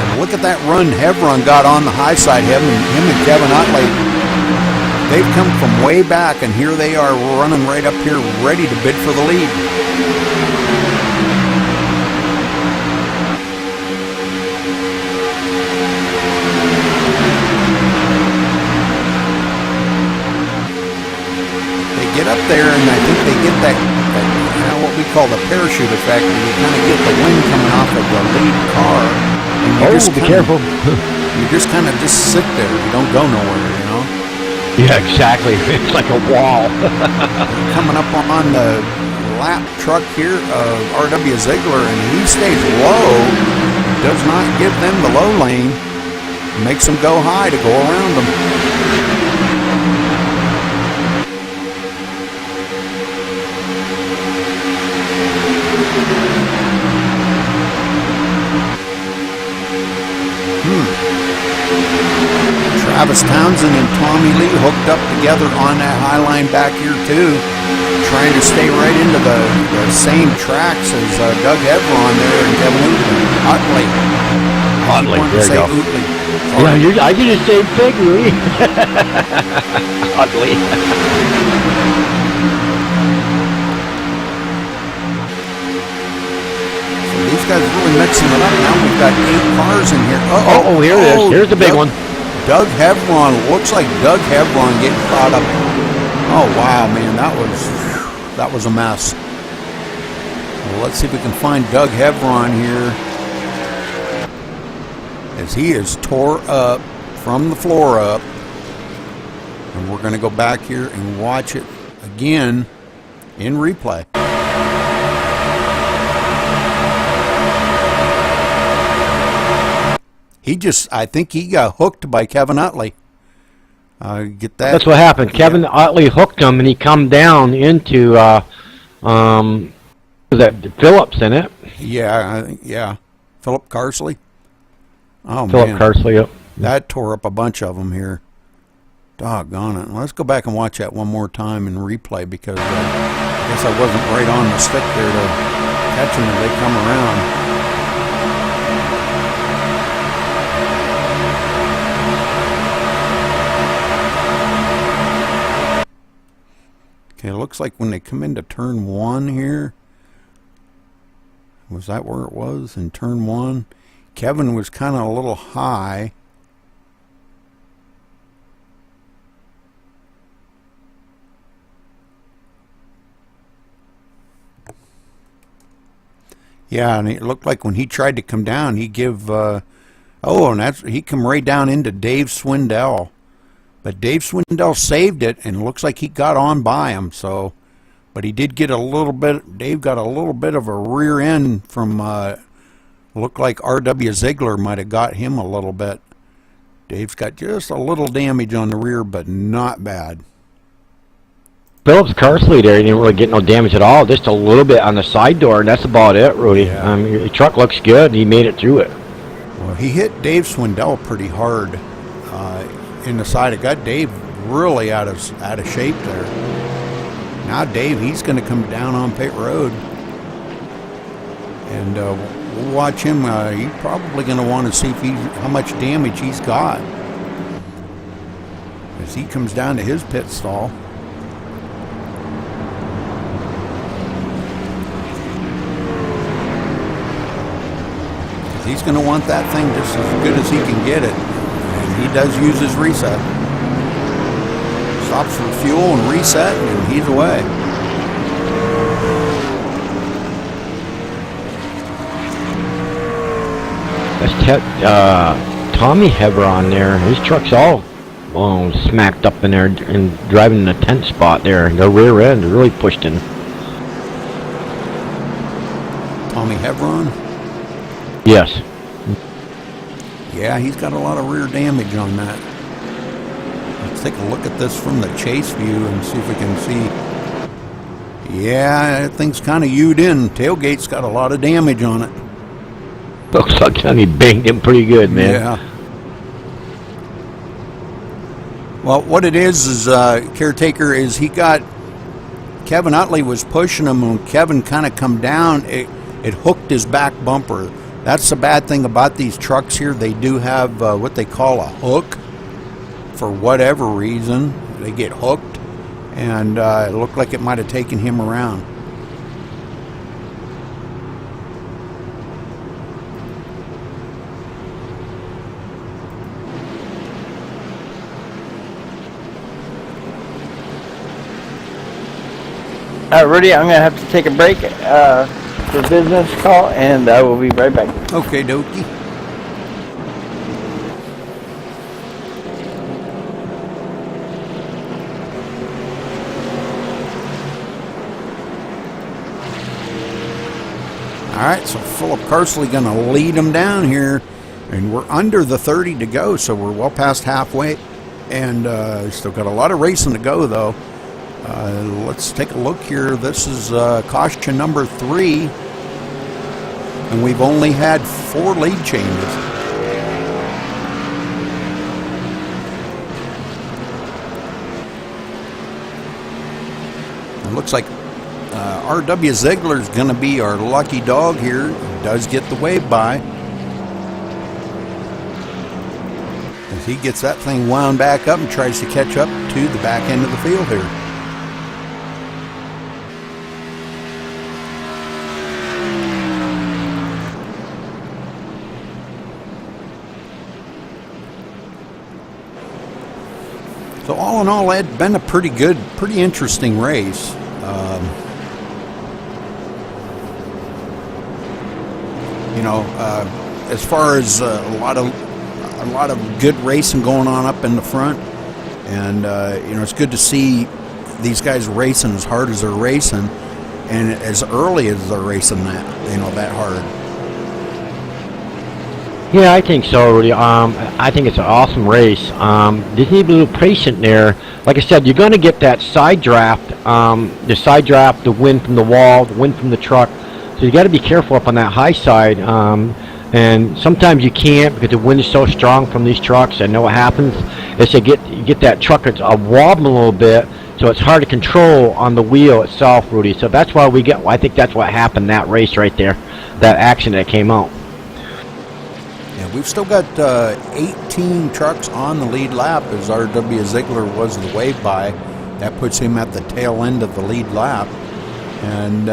And look at that run Hevron got on the high side. Him and Kevin Otley, they've come from way back, and here they are running right up here ready to bid for the lead. Get up there, and I think they get that what we call the parachute effect, where you kind of get the wind coming off of the lead car. And you be careful. You just kind of sit there. You don't go nowhere, you know? Yeah, exactly. It's like a wall. Coming up on the lap truck here of R.W. Ziegler, and he stays low, does not give them the low lane, makes them go high to go around them. Travis Townsend and Tommy Lee hooked up together on that high line back here too, trying to stay right into the same tracks as Doug Hevron there and Kevin Otley. There you go. Utley. Yeah, I did the same thing, Rudy. Otley. So these guys are really mixing it up now. We've got 8 cars in here. Oh, here it is. Here's the big one. Doug Hevron, looks like Doug Hevron getting caught up. Oh wow, man, that was a mess. Well, let's see if we can find Doug Hevron here, as he is tore up from the floor up. And we're going to go back here and watch it again in replay. I think he got hooked by Kevin Otley. Get that? That's what happened. Kevin Otley hooked him, and he come down into that Phillips in it. Yeah. Philip Carsley. Oh, Philip man. Carsley, yep. That tore up a bunch of them here. Doggone it. Let's go back and watch that one more time in replay, because I guess I wasn't right on the stick there to catch them as they come around. Okay, it looks like when they come into turn 1 here, was that where it was in turn 1? Kevin was kind of a little high. Yeah, and it looked like when he tried to come down, he give and he come right down into Dave Swindell. But Dave Swindell saved it, and it looks like he got on by him. So, but he did get a little bit. Dave got a little bit of a rear end from. Looked like R.W. Ziegler might have got him a little bit. Dave's got just a little damage on the rear, but not bad. Phillips Carsley there, he didn't really get no damage at all. Just a little bit on the side door, and that's about it, Rudy. Yeah. Your truck looks good. He made it through it. Well, he hit Dave Swindell pretty hard in the side. It got Dave really out of shape there. Now Dave, he's going to come down on pit road, and we'll watch him. He's probably going to want to see how much damage he's got as he comes down to his pit stall. He's going to want that thing just as good as he can get it. And he does use his reset. Stops for fuel and reset, and he's away. That's Tommy Hevron there. His truck's all smacked up in there and driving in the 10th spot there. The rear end really pushed in. Tommy Hevron. Yes. Yeah, he's got a lot of rear damage on that. Let's take a look at this from the chase view and see if we can see. Yeah, that thing's kind of U'd in. Tailgate's got a lot of damage on it. Looks like he banged him pretty good, man. Yeah. Well, what it is Caretaker, is he got, Kevin Utley was pushing him, and Kevin kind of come down, it hooked his back bumper. That's the bad thing about these trucks here. They do have what they call a hook. For whatever reason, they get hooked, and it looked like it might have taken him around. Rudy, I'm going to have to take a break for business call, and I will be right back. Okay, dokie. All right, so Philip Carsley going to lead them down here, and we're under the 30 to go, so we're well past halfway, and still got a lot of racing to go, though. Let's take a look here. This is caution number 3, and we've only had 4 lead changes. It looks like R.W. Ziegler's going to be our lucky dog here. He does get the wave by. As he gets that thing wound back up and tries to catch up to the back end of the field here. So all in all, it's been a pretty good, pretty interesting race. As far as a lot of good racing going on up in the front, and it's good to see these guys racing as hard as they're racing, and as early as they're racing that hard. Yeah, I think so, Rudy. I think it's an awesome race. Just need to be a little patient there. Like I said, you're going to get that side draft, the wind from the wall, the wind from the truck. So you got to be careful up on that high side. And sometimes you can't because the wind is so strong from these trucks. I know what happens is you get that truck it's wobbling a little bit, so it's hard to control on the wheel itself, Rudy. So that's why I think that's what happened that race right there, that accident that came out. Yeah, we've still got 18 trucks on the lead lap as R.W. Ziegler was the wave by. That puts him at the tail end of the lead lap. And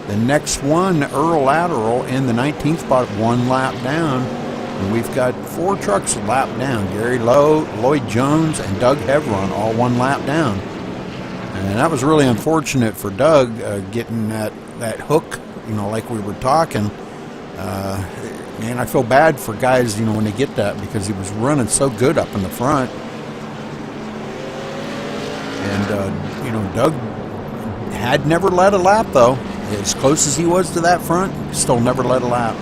the next one, Earl Lateral, in the 19th spot, 1 lap down. And we've got 4 trucks lap down. Gary Lowe, Lloyd Jones, and Doug Hevron, all 1 lap down. And that was really unfortunate for Doug getting that hook, like we were talking. Man, I feel bad for guys, when they get that, because he was running so good up in the front. And, Doug had never led a lap, though. As close as he was to that front, still never led a lap.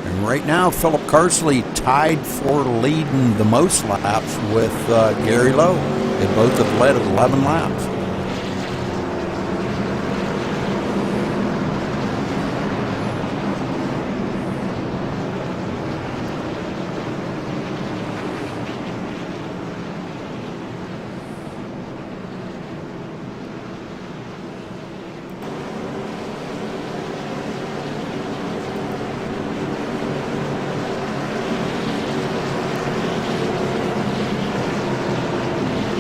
And right now, Philip Carsley tied for leading the most laps with Gary Lowe. They both have led 11 laps.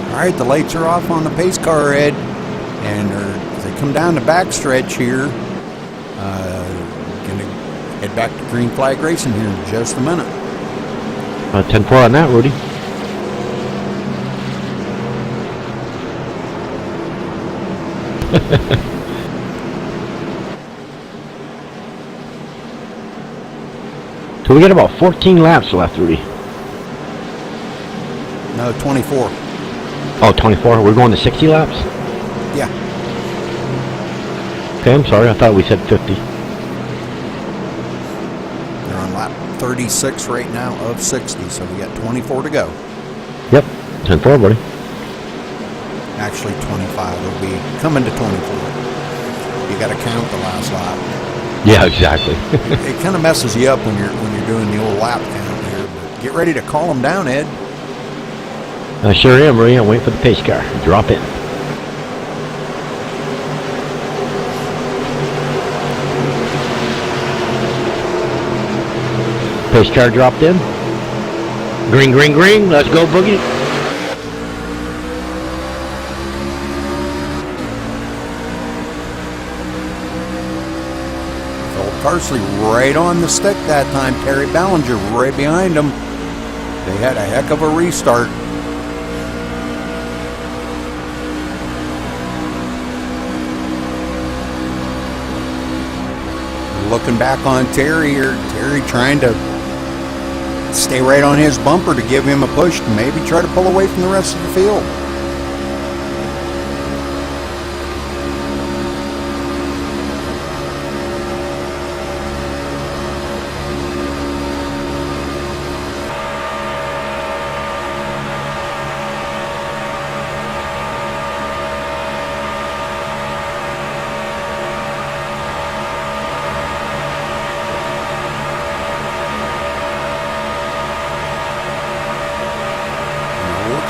All right, the lights are off on the pace car, Ed, and as they come down the backstretch here, going to head back to Green Flag Racing here in just a minute. 10-4 on that, Rudy. So we got about 14 laps left, Rudy. No, 24. Oh, 24. We're going to 60 laps? Yeah. Okay, I'm sorry. I thought we said 50. 36 right now of 60, so we got 24 to go. Yep, 10-4, buddy. Actually 25, it'll be coming to 24. You got to count the last lap. Yeah, exactly. It kind of messes you up when you're doing the old lap count here. But get ready to call them down, Ed. I sure am, Ray. I'm waiting for the pace car. Drop in. Pace car dropped in. Green, green, green. Let's go, Boogie. Carsley right on the stick that time. Terry Ballinger right behind him. They had a heck of a restart. Looking back on Terry here, Terry trying to stay right on his bumper to give him a push to maybe try to pull away from the rest of the field.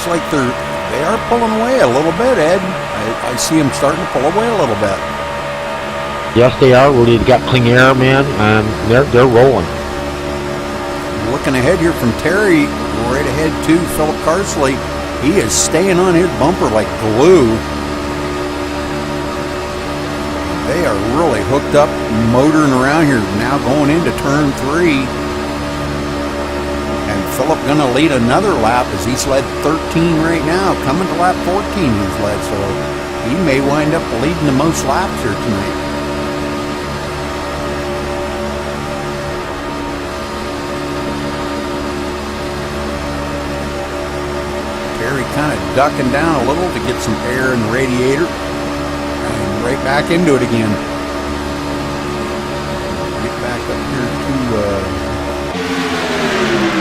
Like they are pulling away a little bit, Ed. I see them starting to pull away a little bit. Yes, they are. Rudy, they got clean air, man, and they're rolling. Looking ahead here from Terry, right ahead to Philip Carsley. He is staying on his bumper like glue. They are really hooked up, motoring around here now going into turn 3. Phillip going to lead another lap as he's led 13 right now. Coming to lap 14 he's led, so he may wind up leading the most laps here tonight. Terry kind of ducking down a little to get some air in the radiator. And right back into it again. Get back up here to...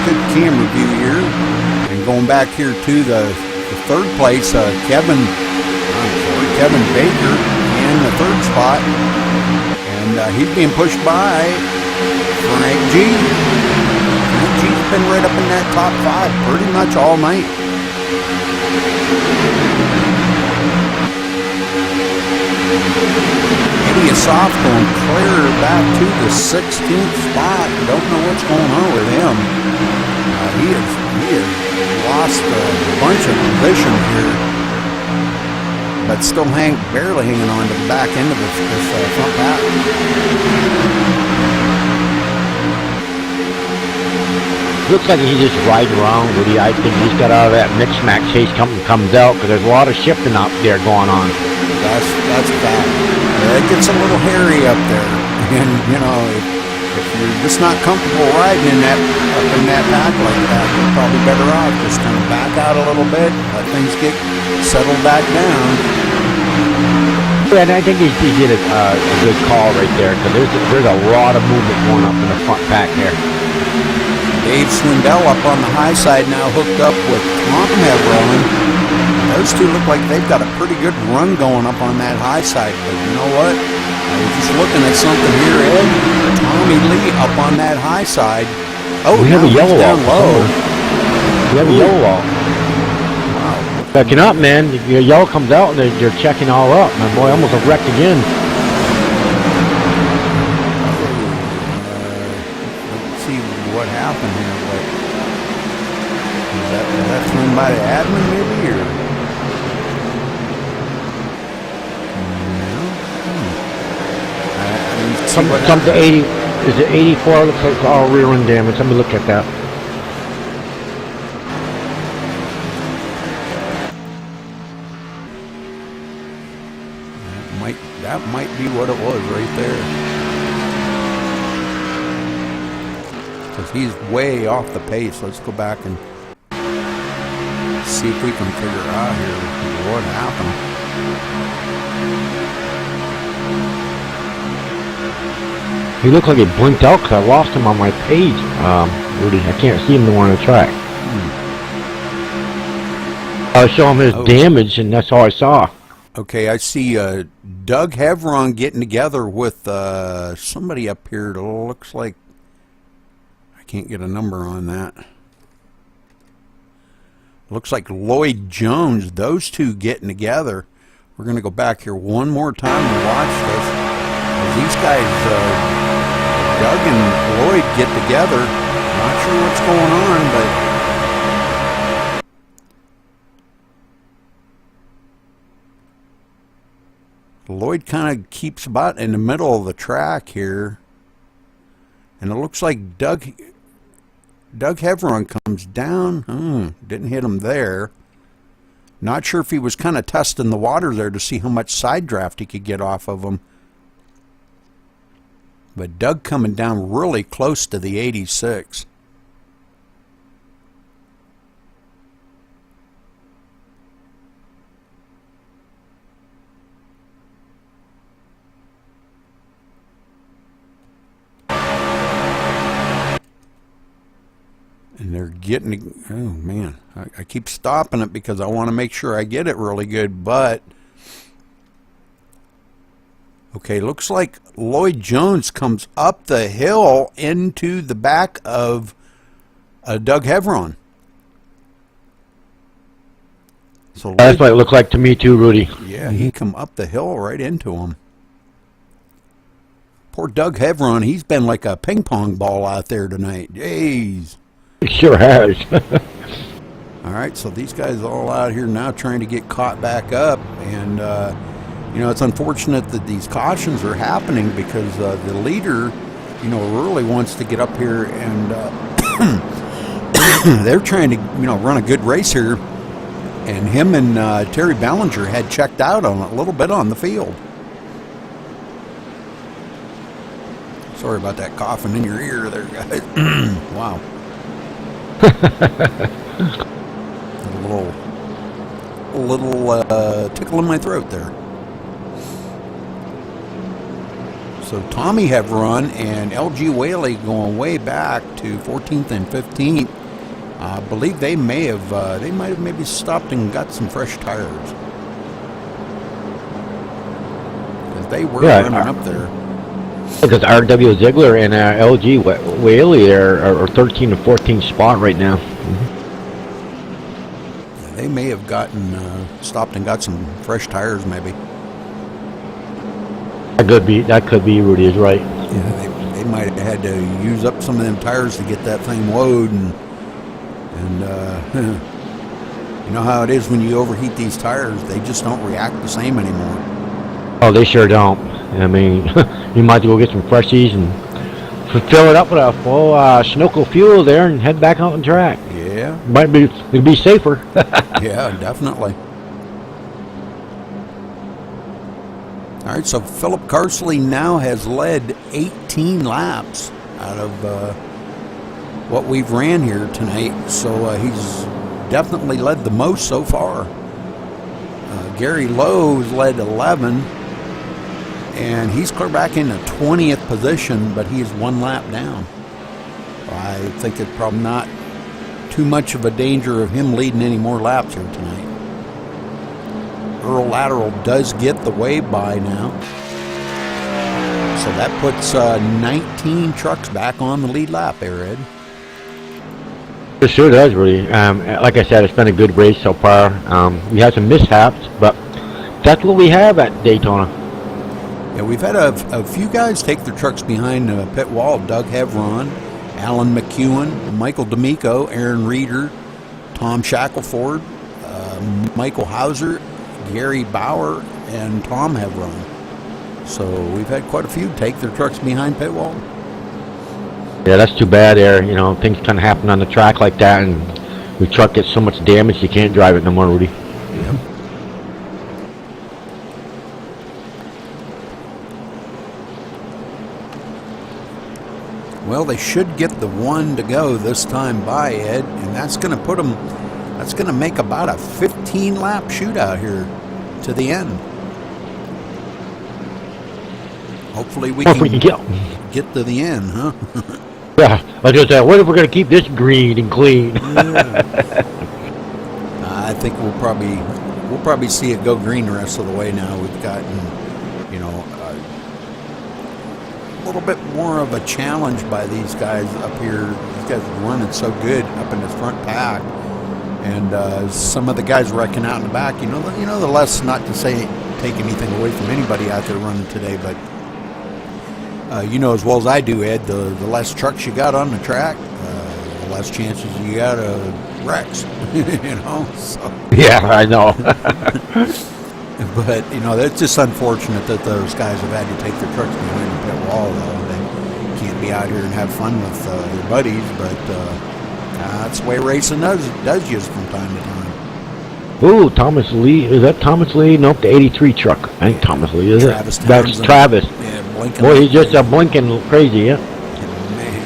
good camera view here, and going back here to the third place, Kevin Baker in the third spot, and he's being pushed by Frank G. Frank G's been right up in that top 5 pretty much all night. Eddie Asaf going clear back to the 16th spot. Don't know what's going on with him. He has lost a bunch of position here, but still barely hanging on to the back end of this front pack. Looks like he's just riding around, Rudy. I think he's got out of that mix-max chase comes out because there's a lot of shifting up there going on. That's bad. It gets a little hairy up there, and you know. If you're just not comfortable riding up in that pack like that, you're probably better off just kind of back out a little bit, let things get settled back down. Yeah, and I think he did a good call right there because there's a lot of movement going up in the front pack there. Dave Swindell up on the high side now hooked up with Tom Heveron. Those two look like they've got a pretty good run going up on that high side, but you know what? I was just looking at something here, Ed. Tommy Lee up on that high side. Oh, we have a yellow down low. We have a yellow wall. Wow. Checking up, man. Your yellow comes out and they're checking all up. My boy almost wrecked again. Let's see what happened here. Was that thrown by the admin maybe, or? Something 80, is it 84? Looks like it's all rear end damage. Let me look at that. That might be what it was right there. Because he's way off the pace. Let's go back and see if we can figure out here what happened. He looked like he blinked out because I lost him on my page, Rudy. I can't see him no more on the track. I was showing him his damage, and that's all I saw. Okay, I see Doug Hevron getting together with somebody up here. It looks like I can't get a number on that. Looks like Lloyd Jones. Those two getting together. We're going to go back here one more time and watch this. As these guys, Doug and Lloyd, get together. Not sure what's going on, but Lloyd kind of keeps about in the middle of the track here. And it looks like Doug Hevron comes down. Didn't hit him there. Not sure if he was kind of testing the water there to see how much side draft he could get off of him. But Doug coming down really close to the 86. And they're getting, oh man, I keep stopping it because I want to make sure I get it really good, but okay, looks like Lloyd Jones comes up the hill into the back of Doug Hevron. So That's what it looked like to me too, Rudy. Yeah, he come up the hill right into him. Poor Doug Hevron, he's been like a ping pong ball out there tonight. Jeez. It sure has. All right, so these guys are all out here now trying to get caught back up, and you know, it's unfortunate that these cautions are happening because the leader, you know, really wants to get up here, and they're trying to, you know, run a good race here, and him and Terry Ballinger had checked out on a little bit on the field. Sorry about that coughing in your ear there, guys. Wow. A little tickle in my throat there. So Tommy Hevron and LG Whaley going way back to 14th and 15th. I believe they might have maybe stopped and got some fresh tires. Because they were running up there. Because RW Ziegler and LG Whaley are 13 to 14 spot right now. They may have gotten stopped and got some fresh tires, maybe. That could be. Rudy is right. Yeah, they might have had to use up some of them tires to get that thing load, and you know how it is when you overheat these tires; they just don't react the same anymore. Oh, they sure don't. I mean, you might go get some freshies and fill it up with a full Sunoco fuel there and head back out on the track. Yeah. It'd be safer. Yeah, definitely. All right, so Philip Carsley now has led 18 laps out of what we've ran here tonight. So he's definitely led the most so far. Gary Lowe's led 11. And he's clear back in the 20th position, but he is one lap down. I think it's probably not too much of a danger of him leading any more laps here tonight. Earl Lateral does get the wave by now. So that puts 19 trucks back on the lead lap there, Ed. It sure does, really. Like I said, it's been a good race so far. We had some mishaps, but that's what we have at Daytona. Yeah, we've had a few guys take their trucks behind the pit wall. Doug Hevron, Alan McEwen, Michael D'Amico, Aaron Reeder, Tom Shackelford, Michael Hauser, Gary Bauer, and Tom Hevron. So we've had quite a few take their trucks behind pit wall. Yeah, that's too bad there. You know, things kind of happen on the track like that, and your truck gets so much damage you can't drive it no more, Rudy. Yep. Well, they should get the one to go this time by, Ed, and that's going to put them, that's going to make about a 15-lap shootout here to the end. Hopefully we Or if we can can get to the end, huh? Yeah, I was just saying, what if we're going to keep this green and clean? I think we'll probably see it go green the rest of the way now. We've gotten, you know, a little bit more of a challenge by these guys up here. These guys are running so good up in this front pack, and some of the guys wrecking out in the back. You know, the less, not to say take anything away from anybody out there running today, but you know as well as I do, Ed, the less trucks you got on the track, the less chances you got of wrecks. You know, so. Yeah, I know. But you know, it's just unfortunate that those guys have had to take their trucks behind the pit wall. Though they can't be out here and have fun with their buddies, but that's the way racing does you from time to time. Ooh, Thomas Lee. Is that Thomas Lee? Nope, the 83 truck. I think Thomas Lee, is Travis it? That's Townsend. Travis. Yeah, blinking. Boy, he's just a blinking crazy, yeah. Man,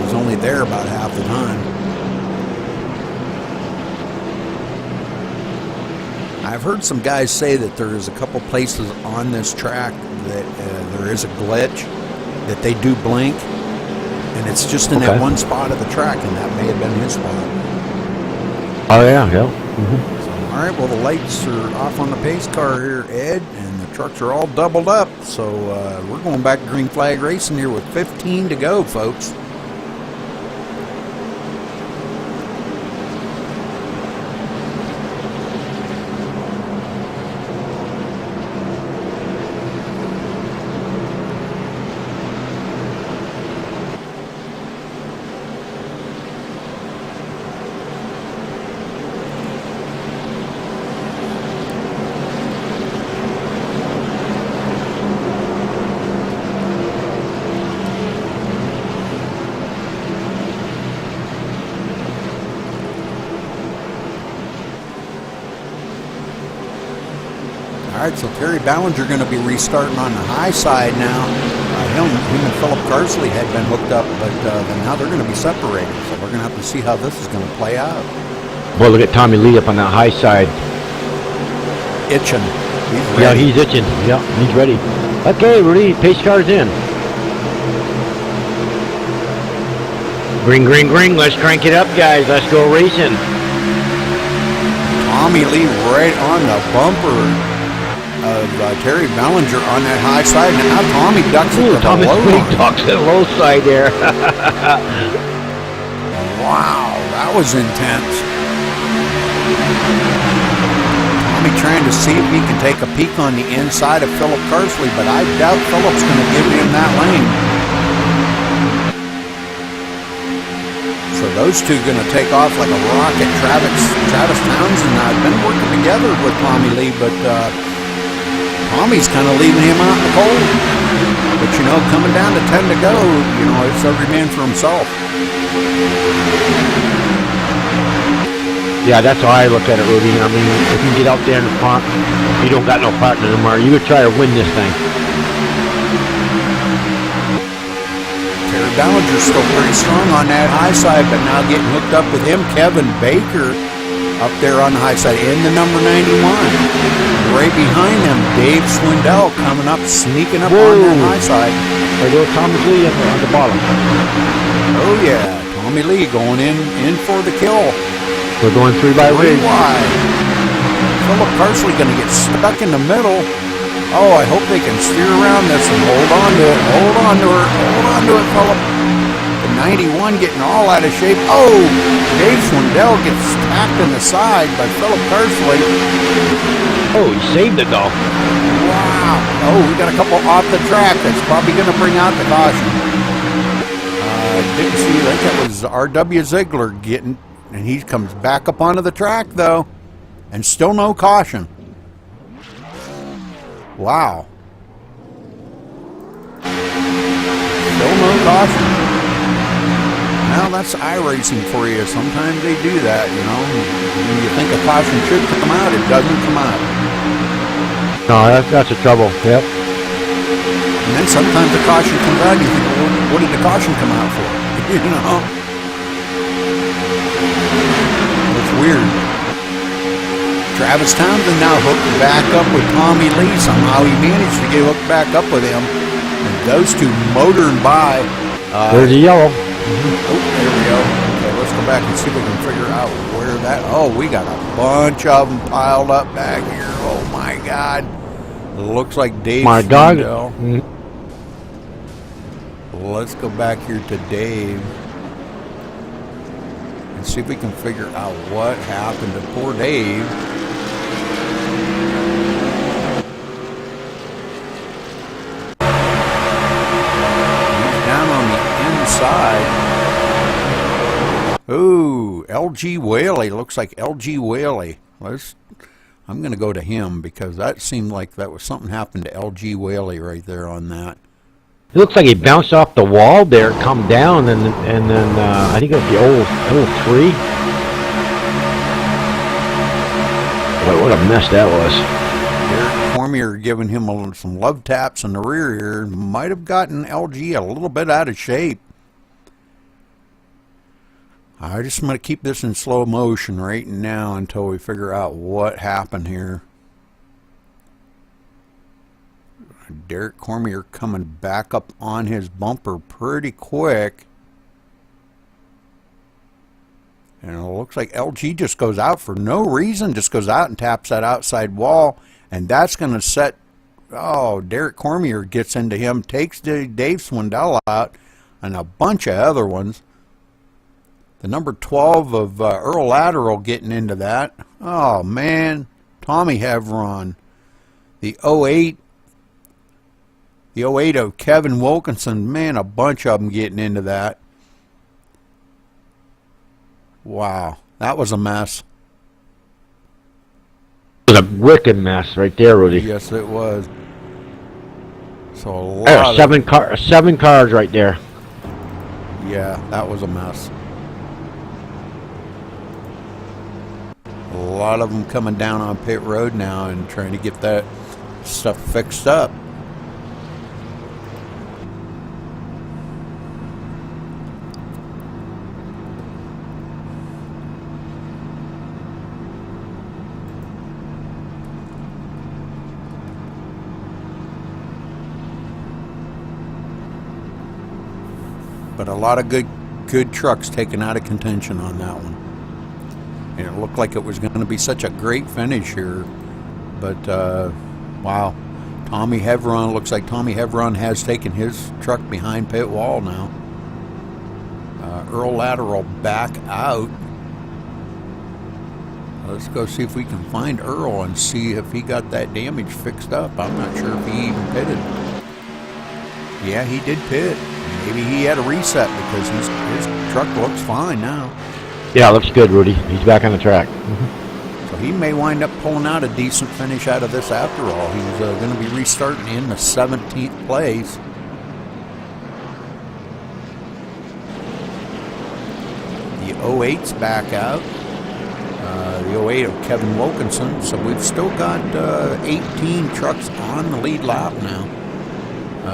he's only there about half the time. I've heard some guys say that there is a couple places on this track that there is a glitch, that they do blink, and it's just in that one spot of the track, and that may have been his spot. Oh, yeah. Mm-hmm. So, all right, well, the lights are off on the pace car here, Ed, and the trucks are all doubled up, so we're going back to green flag racing here with 15 to go, folks. All right, so Terry Ballinger going to be restarting on the high side now. Him and Philip Carsley had been hooked up, but now they're going to be separated. So we're going to have to see how this is going to play out. Boy, look at Tommy Lee up on that high side. Itching. He's ready. Yeah, he's itching. Yeah, he's ready. Okay, Rudy, pace car's in. Green, green, green. Let's crank it up, guys. Let's go racing. Tommy Lee right on the bumper of Terry Ballinger on that high side. Now Tommy ducks it to the low Lee line. ducks the low side there. Wow, that was intense. Tommy trying to see if he can take a peek on the inside of Philip Carsley, but I doubt Philip's going to give him that lane. So those two going to take off like a rocket. Travis Townsend have been working together with Tommy Lee, but Tommy's kind of leaving him out in the cold. But you know, coming down to 10 to go, you know, it's every man for himself. Yeah, that's how I look at it, Rudy. I mean, if you get out there in the front, you don't got no partner tomorrow. You could try to win this thing. Terry Ballinger's still pretty strong on that high side, but now getting hooked up with him, Kevin Baker up there on the high side in the number 91. Right behind them, Dave Swindell coming up, sneaking up on that high side. There goes Thomas Lee on the bottom. Oh yeah, Tommy Lee going in for the kill. We're going 3 by 3 wide. Philip Carsley going to get stuck in the middle. Oh, I hope they can steer around this and hold on to it. Hold on to her. Hold on to it, Philip. The 91 getting all out of shape. Oh, Dave Swindell gets tapped in the side by Philip Carsley. Oh, he saved it though. Wow. Oh, we got a couple off the track. That's probably going to bring out the caution. Didn't see, I think that was R.W. Ziegler getting, and he comes back up onto the track though, and still no caution. Wow. Still no caution. Well, that's iRacing for you. Sometimes they do that, you know. When you think a caution should come out, it doesn't come out. No, that's the trouble. Yep. And then sometimes the caution comes out and you think, well, what did the caution come out for? You know? It's weird. Travis Townsend now hooked back up with Tommy Lee. Somehow he managed to get hooked back up with him. And those two motoring by. There's the yellow. Oh, there we go. Okay, let's go back and see if we can figure out where that. Oh, we got a bunch of them piled up back here. Oh my God! Looks like Dave. My dog. Let's go back here to Dave and see if we can figure out what happened to poor Dave. Side. Ooh, LG Whaley. Looks like LG Whaley. I'm going to go to him because that seemed like that was something happened to LG Whaley right there on that. It looks like he bounced off the wall there, come down, and then I think it was the old 03. Boy, what a mess that was. Derek Cormier giving him some love taps in the rear here. Might have gotten LG a little bit out of shape. I just want to keep this in slow motion right now until we figure out what happened here. Derek Cormier coming back up on his bumper pretty quick. And it looks like LG just goes out for no reason, just goes out and taps that outside wall. And that's going to set, oh, Derek Cormier gets into him, takes Dave Swindell out, and a bunch of other ones. The number 12 of Earl Lateral getting into that. Oh, man. Tommy Hevron. The 08. The 08 of Kevin Wilkinson. Man, a bunch of them getting into that. Wow. That was a mess. It was a wicked mess right there, Rudy. Yes, it was. So a lot There of... are seven cars right there. Yeah, that was a mess. A lot of them coming down on pit road now and trying to get that stuff fixed up. But a lot of good trucks taken out of contention on that one. And it looked like it was going to be such a great finish here. But, wow. Tommy Hevron, looks like Tommy Hevron has taken his truck behind pit wall now. Earl Lateral back out. Let's go see if we can find Earl and see if he got that damage fixed up. I'm not sure if he even pitted. Yeah, he did pit. Maybe he had a reset because his truck looks fine now. Yeah, looks good, Rudy. He's back on the track. So he may wind up pulling out a decent finish out of this after all. He's going to be restarting in the 17th place. The 08's back out. The 08 of Kevin Wilkinson. So we've still got 18 trucks on the lead lap now.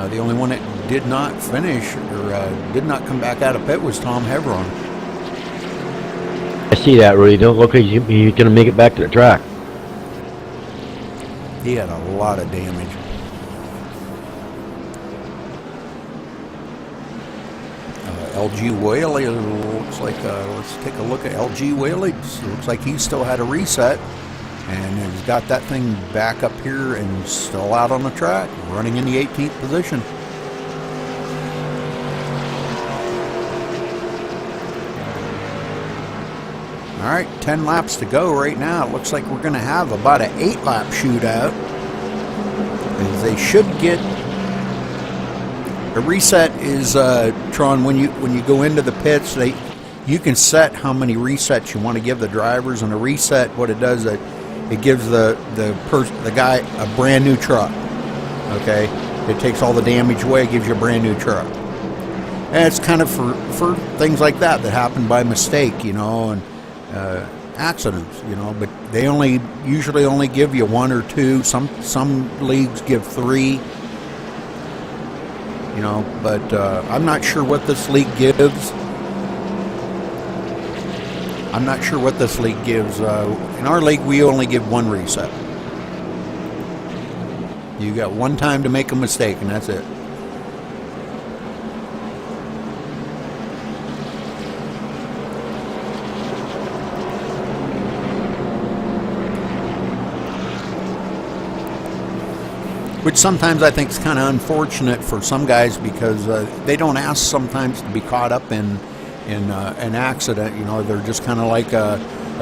The only one that did not finish or did not come back out of pit was Tom Hevron. I see that, Rudy. Don't look like he's going to make it back to the track. He had a lot of damage. LG Whaley looks like, let's take a look at LG Whaley. Looks like he still had a reset and has got that thing back up here and still out on the track, running in the 18th position. All right, 10 laps to go right now. It looks like we're going to have about an 8-lap shootout. As they should get a reset is Tron, when you go into the pits, you can set how many resets you want to give the drivers, and a reset, what it does, it gives the guy a brand new truck. Okay, it takes all the damage away, gives you a brand new truck. And it's kind of for things like that happen by mistake, you know, and accidents, you know. But they usually only give you 1 or 2. Some leagues give 3. You know, but I'm not sure what this league gives. I'm not sure what this league gives. In our league, we only give one reset. You got one time to make a mistake, and that's it. Which sometimes I think is kind of unfortunate for some guys because they don't ask sometimes to be caught up in an accident. You know, they're just kind of like a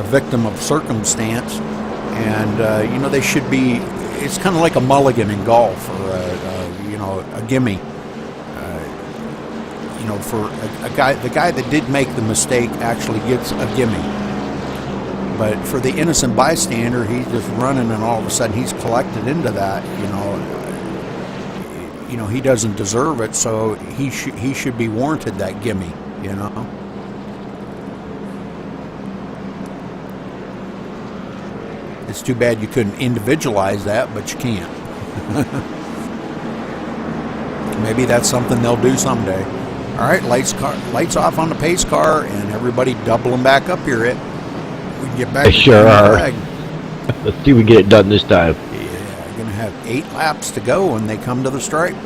victim of circumstance, and you know, they should be. It's kind of like a mulligan in golf, or you know, a gimme. You know, for the guy that did make the mistake actually gets a gimme. But for the innocent bystander, he's just running, and all of a sudden he's collected into that. You know, he doesn't deserve it, so he should be warranted that gimme. You know. It's too bad you couldn't individualize that, but you can't. Maybe that's something they'll do someday. All right, lights off on the pace car, and everybody doubling back up here. We can get back. They sure are. Flag. Let's see if we get it done this time. Yeah, gonna have 8 laps to go when they come to the stripe.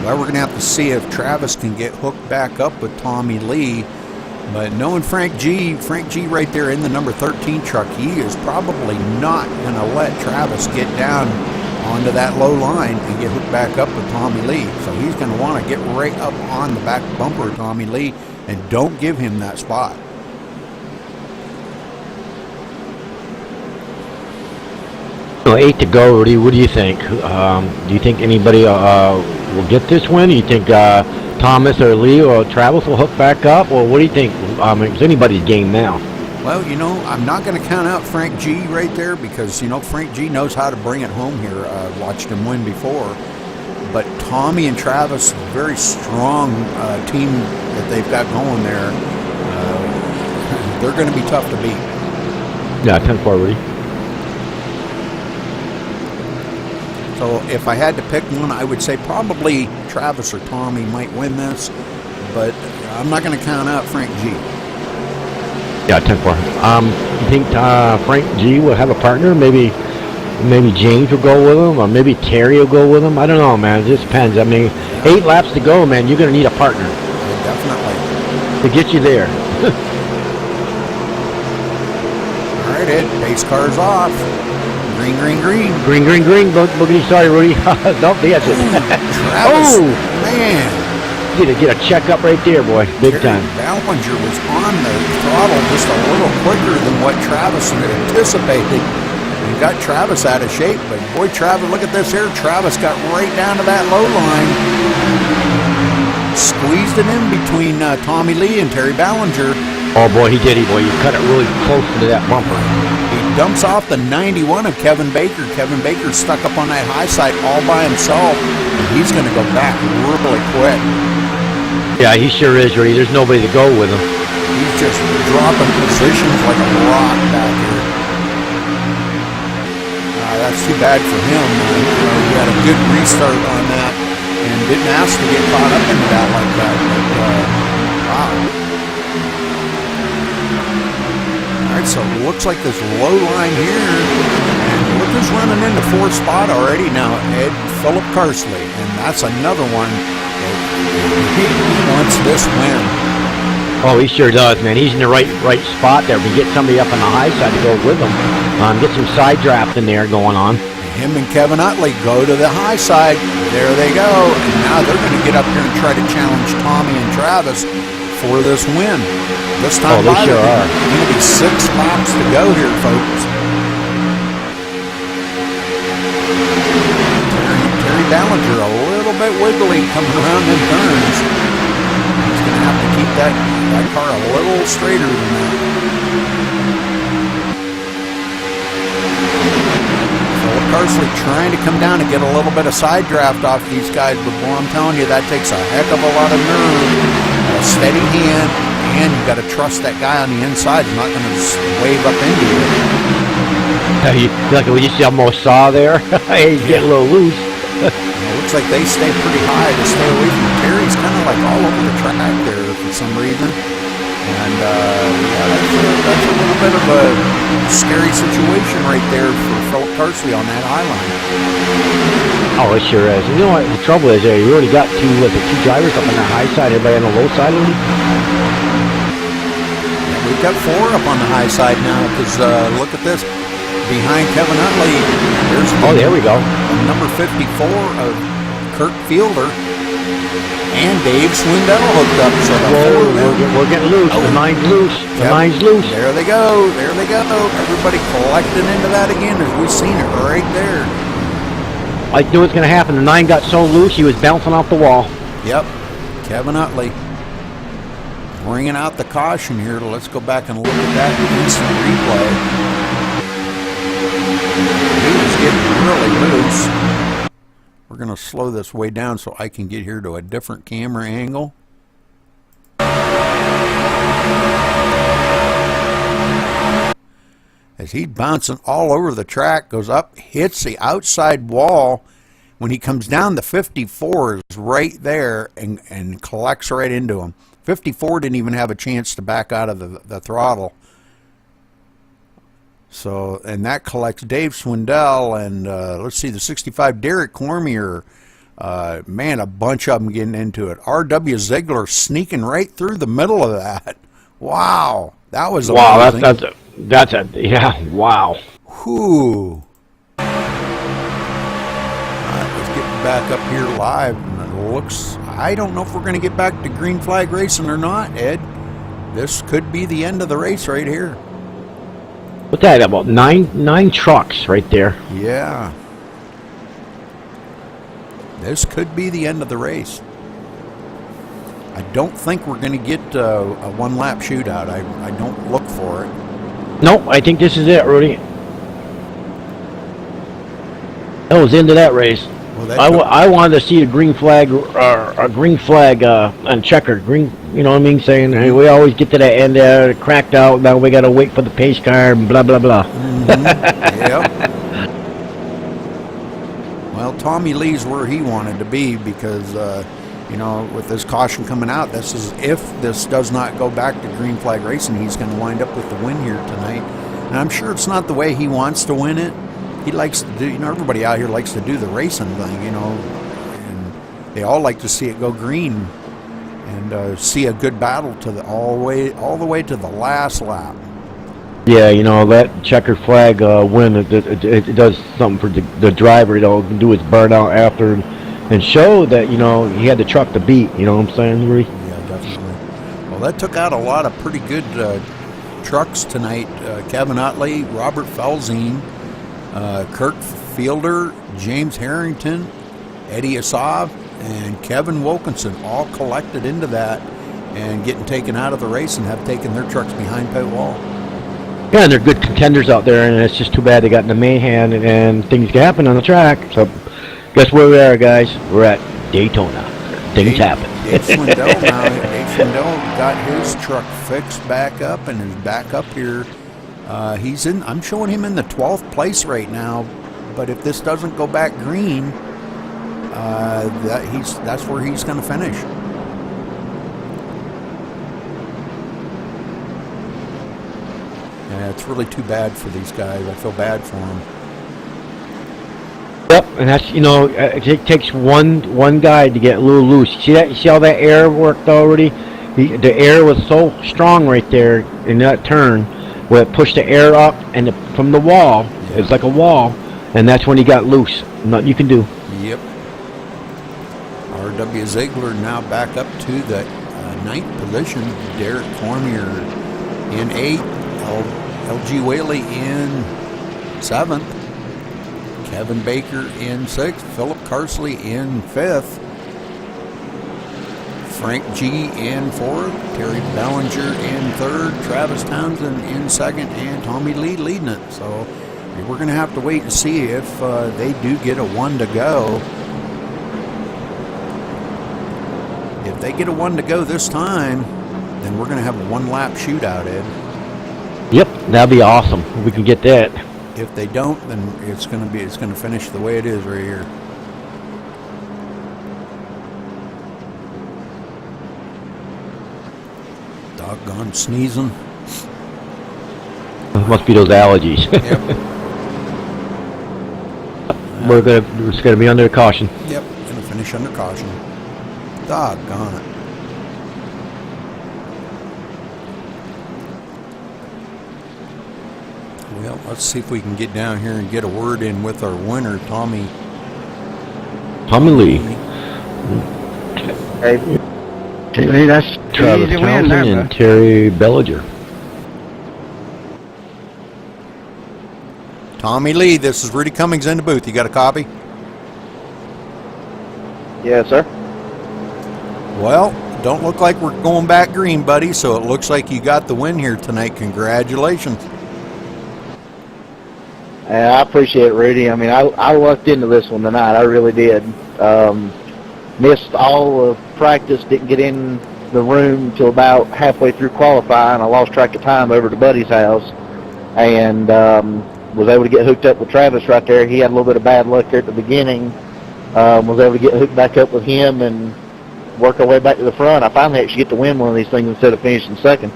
Well, we're going to have to see if Travis can get hooked back up with Tommy Lee. But knowing Frank G right there in the number 13 truck, he is probably not going to let Travis get down onto that low line and get hooked back up with Tommy Lee. So he's going to want to get right up on the back bumper of Tommy Lee and don't give him that spot. So 8 to go, Rudy. What do you think? Do you think anybody will get this win? Do you think Thomas or Lee or Travis will hook back up? Or what do you think? It's anybody's game now. Well, you know, I'm not going to count out Frank G right there because, you know, Frank G knows how to bring it home here. I've watched him win before. But Tommy and Travis, very strong team that they've got going there. They're going to be tough to beat. Yeah, 10-4, Rudy. So if I had to pick one, I would say probably Travis or Tommy might win this, but I'm not going to count out Frank G. Yeah, 10-4. You think Frank G will have a partner? Maybe James will go with him, or maybe Terry will go with him. I don't know, man. It just depends. I mean, 8 laps to go, man. You're going to need a partner. Yeah, definitely. To get you there. All right, Ed. Pace car's off. Green, green, green. Green, green, green. Boogity, sorry, Rudy. Nope, that's it. Travis, man. Get a checkup right there, boy. Big time. Ballinger was on the throttle just a little quicker than what Travis had anticipated. And got Travis out of shape. But boy, Travis, look at this here. Travis got right down to that low line. Squeezed it in between Tommy Lee and Terry Ballinger. Oh, boy, he did. Boy, you cut it really close to that bumper. Dumps off the 91 of Kevin Baker. Kevin Baker's stuck up on that high side all by himself, and he's going to go back really quick. Yeah, he sure is, Rudy. There's nobody to go with him. He's just dropping positions like a rock back here. That's too bad for him. He had a good restart on that and didn't ask to get caught up into that like that. But, wow. Alright, so it looks like this low line here, and look who's running into 4th spot already now, Ed Philip Carsley, and that's another one that he wants this win. Oh, he sure does, man. He's in the right spot there. We get somebody up on the high side to go with him. Get some side draft in there going on. Him and Kevin Utley go to the high side. There they go, and now they're going to get up here and try to challenge Tommy and Travis for this win. This time they sure are. Going to be 6 laps to go here, folks. Terry Ballinger a little bit wiggly coming around in turns. He's going to have to keep that car a little straighter than that. Philip Carsley trying to come down and get a little bit of side draft off these guys, but boy, I'm telling you, that takes a heck of a lot of nerve, a steady hand, and you've got to trust that guy on the inside is not going to just wave up into you. Like what you see almost saw there. He's getting a little loose. It looks like they stay pretty high to stay away from Terry's kind of like all over the track there for some reason. And yeah, that's a little bit of a scary situation right there for Philip Carsley on that high line. Oh, it sure is. You know what the trouble is there? You already got two drivers up on the high side, everybody on the low side of them. Yeah, we've got 4 up on the high side now because look at this. Behind Kevin Utley, there's There we go. Number 54 of Kirk Fielder and Dave Swindell hooked up. So We're getting loose. The line's loose. The line's loose. There they go. There they go. Everybody collecting into that again as we've seen it right there. I knew it was going to happen. The 9 got so loose, he was bouncing off the wall. Yep. Kevin Utley bringing out the caution here. Let's go back and look at that instant replay. He was getting really loose. We're going to slow this way down so I can get here to a different camera angle. As he's bouncing all over the track, goes up, hits the outside wall. When he comes down, the 54 is right there and collects right into him. 54 didn't even have a chance to back out of the throttle. So, and that collects Dave Swindell and let's see, the 65 Derek Cormier. Man, a bunch of them getting into it. R.W. Ziegler sneaking right through the middle of that. Wow, that was amazing. Wow, that's a yeah. Wow. Whew. All right, let's get back up here live. And it looks, I don't know if we're going to get back to green flag racing or not, Ed. This could be the end of the race right here. What's that? About nine trucks right there. Yeah. This could be the end of the race. I don't think we're going to get a one-lap shootout. I don't look for it. Nope, I think this is it, Rudy. That was the end of that race. Well, I wanted to see a green flag, on checkered green. You know what I mean? Saying, hey, we always get to the end there, cracked out. Now we got to wait for the pace car, and blah blah blah. Yep. Well, Tommy Lee's where he wanted to be because, you know, with this caution coming out, this is if this does not go back to green flag racing, he's going to wind up with the win here tonight. And I'm sure it's not the way he wants to win it. He likes to do, you know, everybody out here likes to do the racing thing, you know, and they all like to see it go green and see a good battle to the all the way to the last lap. Yeah, you know, that checkered flag win, it does something for the driver. He'll do his burnout after and show that, you know, he had the truck to beat. You know what I'm saying, Rudy? Yeah, definitely. Well, that took out a lot of pretty good trucks tonight. Kevin Utley, Robert Felzine, Kirk Fielder, James Harrington, Eddie Asov, and Kevin Wilkinson all collected into that and getting taken out of the race and have taken their trucks behind pit wall. Yeah, and they're good contenders out there, and it's just too bad they got in the mayhem and things can happen on the track. So, guess where we are, guys? We're at Daytona. Things happen. Dave Swindell now. Dave Swindell got his truck fixed back up and is back up here. He's in. I'm showing him in the 12th place right now, but if this doesn't go back green, that's where he's going to finish. Yeah, it's really too bad for these guys. I feel bad for them. Yep, and that's, you know, it takes one guy to get a little loose. See that? You see how that air worked already? The air was so strong right there in that turn, where it pushed the air up and from the wall. Yeah. It's like a wall, and that's when he got loose. Nothing you can do. Yep. R.W. Ziegler now back up to the 9th position. Derek Cormier in 8th. L.G. Whaley in 7th. Kevin Baker in 6th. Philip Carsley in 5th. Frank G. in 4th. Terry Bellinger in 3rd. Travis Townsend in 2nd. And Tommy Lee leading it. So we're going to have to wait and see if they do get a 1 to go. If they get a 1 to go this time, then we're going to have a 1-lap shootout, Ed. Yep, that'd be awesome. We can get that. if they don't, then it's going to finish the way it is right here. Doggone sneezing. Must be those allergies. Yep. It's gonna be under caution. Yep, gonna finish under caution. Doggone it. Well, let's see if we can get down here and get a word in with our winner, Tommy Lee. Hey, that's Travis easy win Townsend there, and bud. Terry Bellinger. Tommy Lee, this is Rudy Cummings in the booth. You got a copy? Yes, sir. Well, don't look like we're going back green, buddy, so it looks like you got the win here tonight. Congratulations. I appreciate it, Rudy. I mean, I lucked into this one tonight. I really did. Missed all of practice, didn't get in the room until about halfway through qualifying. I lost track of time over to Buddy's house and was able to get hooked up with Travis right there. He had a little bit of bad luck there at the beginning. Was able to get hooked back up with him and work our way back to the front. I finally actually get to win one of these things instead of finishing second.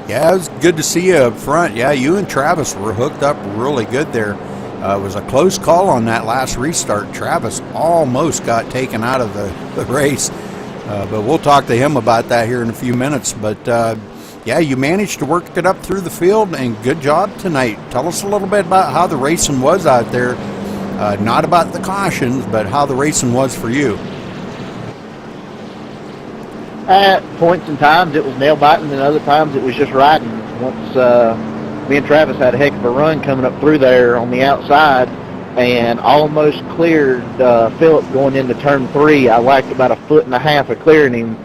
Yeah, it was good to see you up front. Yeah, you and Travis were hooked up really good there. It was a close call on that last restart. Travis almost got taken out of the race, but we'll talk to him about that here in a few minutes. But yeah, you managed to work it up through the field, and good job tonight. Tell us a little bit about how the racing was out there. Not about the cautions, but how the racing was for you. At points and times it was nail biting, and other times it was just riding. Once me and Travis had a heck of a run coming up through there on the outside and almost cleared Phillip going into turn 3. I lacked about 1.5 feet of clearing him,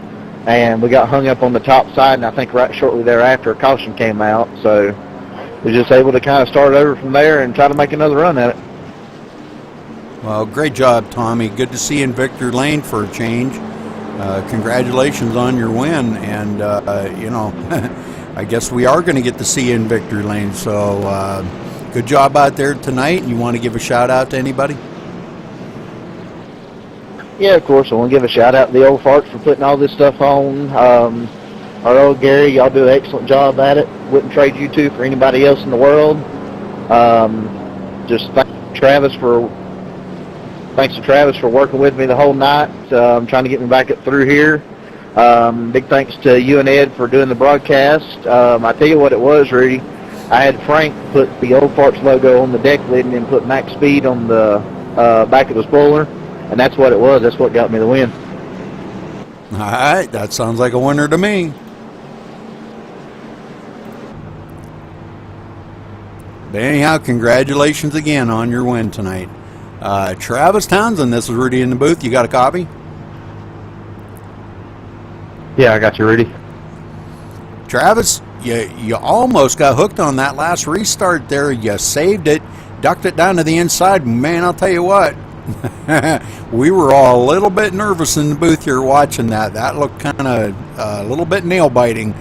and we got hung up on the top side, and I think right shortly thereafter a caution came out. So we were just able to kind of start over from there and try to make another run at it. Well, great job, Tommy. Good to see you in Victory Lane for a change. Congratulations on your win, and you know, I guess we are going to get to see you in Victory Lane. So good job out there tonight. And you want to give a shout out to anybody? Yeah, of course. I want to give a shout out to the old farts for putting all this stuff on. Our old Gary, y'all do an excellent job at it. Wouldn't trade you two for anybody else in the world. Just thanks to Travis for working with me the whole night, trying to get me back up through here. Big thanks to you and Ed for doing the broadcast. I tell you what it was, Rudy. I had Frank put the Old Farts logo on the deck lid and then put Max Speed on the back of the spoiler, and that's what it was. That's what got me the win. All right, that sounds like a winner to me. But anyhow, congratulations again on your win tonight. Travis Townsend, this is Rudy in the booth. You got a copy? Yeah, I got you, Rudy. Travis, you almost got hooked on that last restart there. You saved it, ducked it down to the inside. Man, I'll tell you what, we were all a little bit nervous in the booth here watching that. That looked kind of a little bit nail-biting.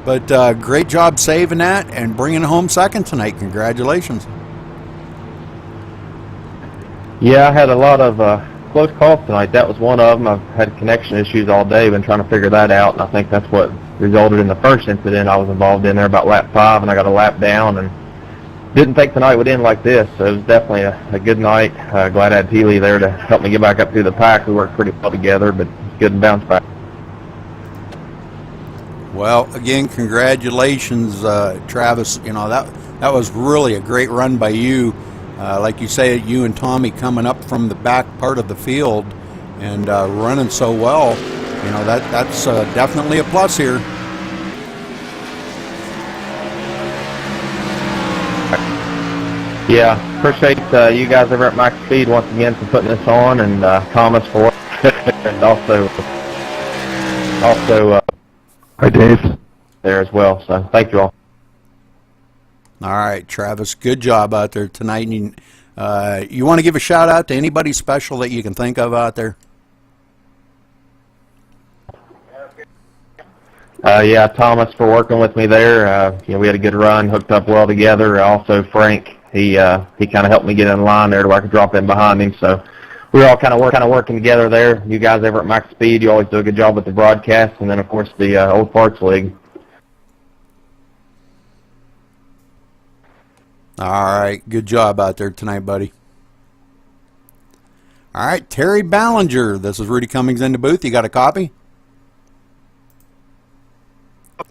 But great job saving that and bringing it home second tonight. Congratulations. Yeah, I had a lot of close calls tonight. That was one of them. I've had connection issues all day, been trying to figure that out, and I think that's what resulted in the first incident I was involved in there about lap 5, and I got a lap down, and didn't think tonight would end like this. So it was definitely a good night. Glad I had Healy there to help me get back up through the pack. We worked pretty well together, but it's good and bounce back. Well, again, congratulations, Travis. You know, that was really a great run by you. Like you say, you and Tommy coming up from the back part of the field and running so well, you know, that's definitely a plus here. Yeah, appreciate you guys over at MaxSpeed once again for putting this on, and Thomas for and also Hi, Dave. there as well. So thank you all. All right, Travis, good job out there tonight. You want to give a shout out to anybody special that you can think of out there? Yeah, Thomas for working with me there. We had a good run, hooked up well together. Also, Frank, he kind of helped me get in line there to where I could drop in behind him. So we were all kind of working together there. You guys over at Max Speed, you always do a good job with the broadcast, and then of course the Old Farts League. All right, good job out there tonight, buddy. All right, Terry Ballinger. This is Rudy Cummings in the booth. You got a copy?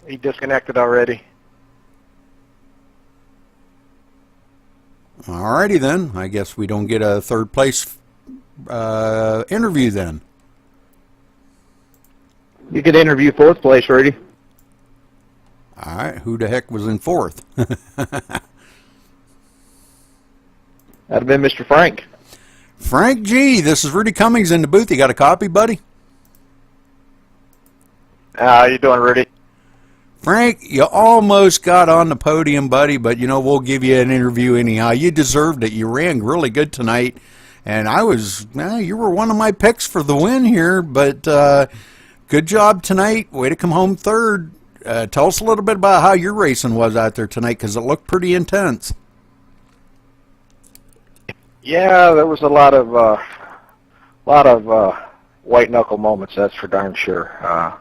He disconnected already. All righty then. I guess we don't get a third place interview then. You could interview fourth place, Rudy. All right, who the heck was in fourth? That'd have been Mr. Frank. Frank G. This is Rudy Cummings in the booth. You got a copy, buddy? How you doing, Rudy? Frank, you almost got on the podium, buddy, but, we'll give you an interview anyhow. You deserved it. You ran really good tonight, and you were one of my picks for the win here, but good job tonight. Way to come home third. Tell us a little bit about how your racing was out there tonight, because it looked pretty intense. Yeah, there was a lot of white knuckle moments. That's for darn sure.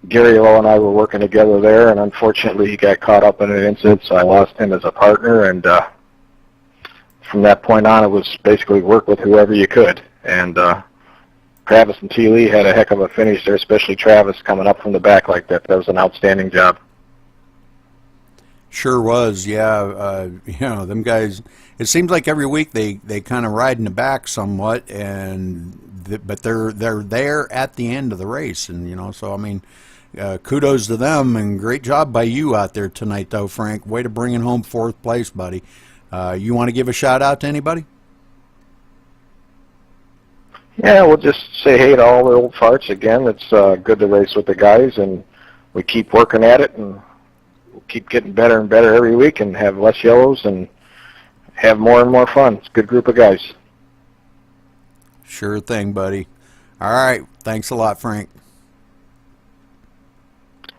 Gary Lowe and I were working together there, and unfortunately he got caught up in an incident, so I lost him as a partner. And from that point on, it was basically work with whoever you could. And Travis and T. Lee had a heck of a finish there, especially Travis coming up from the back like that. That was an outstanding job. Sure was, yeah. Them guys. It seems like every week they kind of ride in the back somewhat, but they're there at the end of the race, and so I mean, kudos to them, and great job by you out there tonight, though, Frank. Way to bring it home fourth place, buddy. You want to give a shout out to anybody? Yeah, we'll just say hey to all the old farts again. It's good to race with the guys, and we keep working at it, and we'll keep getting better and better every week, and have less yellows and have more and more fun. It's a good group of guys. Sure thing, buddy. All right. Thanks a lot, Frank.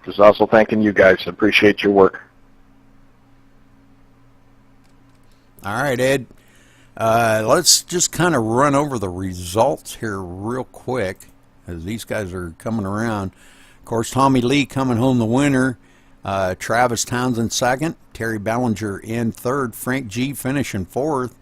Just also thanking you guys. Appreciate your work. All right, Ed. Let's just kind of run over the results here real quick as these guys are coming around. Of course, Tommy Lee coming home the winner. Travis Townsend second. Terry Ballinger in third. Frank G finishing fourth.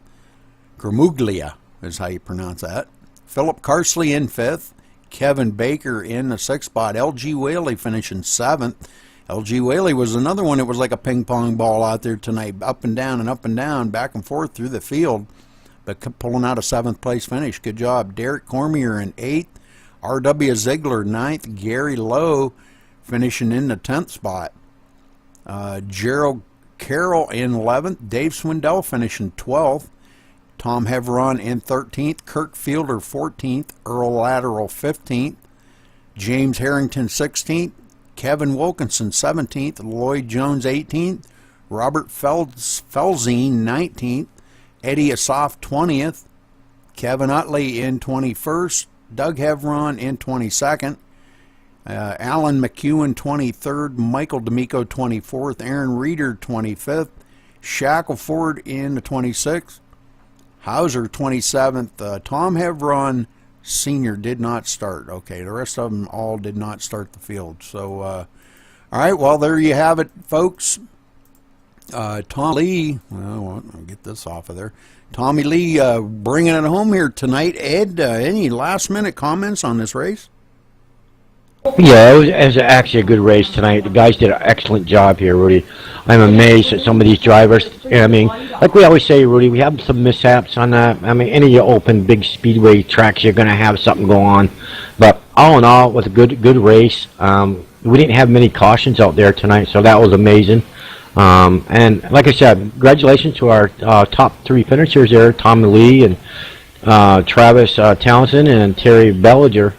Gramuglia is how you pronounce that. Philip Carsley in fifth. Kevin Baker in the sixth spot. L.G. Whaley finishing seventh. L.G. Whaley was another one that was like a ping pong ball out there tonight, up and down, back and forth through the field, but pulling out a seventh place finish. Good job. Derek Cormier in eighth. R.W. Ziegler ninth. Gary Lowe finishing in the 10th spot. Gerald Carroll in 11th. Dave Swindell finishing 12th. Tom Heveron in 13th. Kirk Fielder 14th. Earl Lateral 15th. James Harrington 16th. Kevin Wilkinson 17th. Lloyd Jones 18th. Robert Felzine 19th. Eddie Asaf 20th. Kevin Utley in 21st. Doug Heveron in 22nd. Alan McEwen 23rd, Michael D'Amico 24th, Aaron Reeder 25th, Shackleford in the 26th, Hauser 27th, Tom Heveron Sr. did not start. Okay, the rest of them all did not start the field. So, all right, well, there you have it, folks. Tom Lee, well, I'll get this off of there. Tommy Lee bringing it home here tonight. Ed, any last-minute comments on this race? Yeah, it was actually a good race tonight. The guys did an excellent job here, Rudy. I'm amazed at some of these drivers. I mean, like we always say, Rudy, we have some mishaps on that. I mean, any open big speedway tracks, you're going to have something go on. But all in all, it was a good race. We didn't have many cautions out there tonight, so that was amazing. And like I said, congratulations to our top three finishers there, Tommy Lee and Travis Townsend and Terry Bellinger.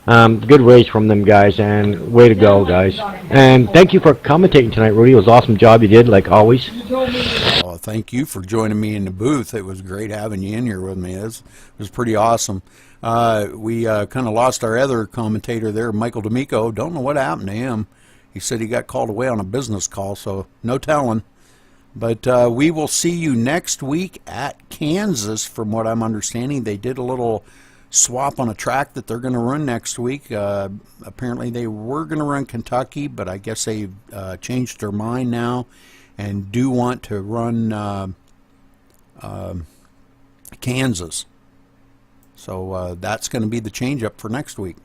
Good race from them guys, and way to go, guys. And thank you for commentating tonight, Rudy. It was an awesome job you did, like always. Well, thank you for joining me in the booth. It was great having you in here with me. It was pretty awesome. We kind of lost our other commentator there, Michael D'Amico. Don't know what happened to him. He said he got called away on a business call, so no telling. But we will see you next week at Kansas, from what I'm understanding. They did a little swap on a track that they're going to run next week. Apparently they were going to run Kentucky, but I guess they've changed their mind now and do want to run Kansas. So that's going to be the change-up for next week.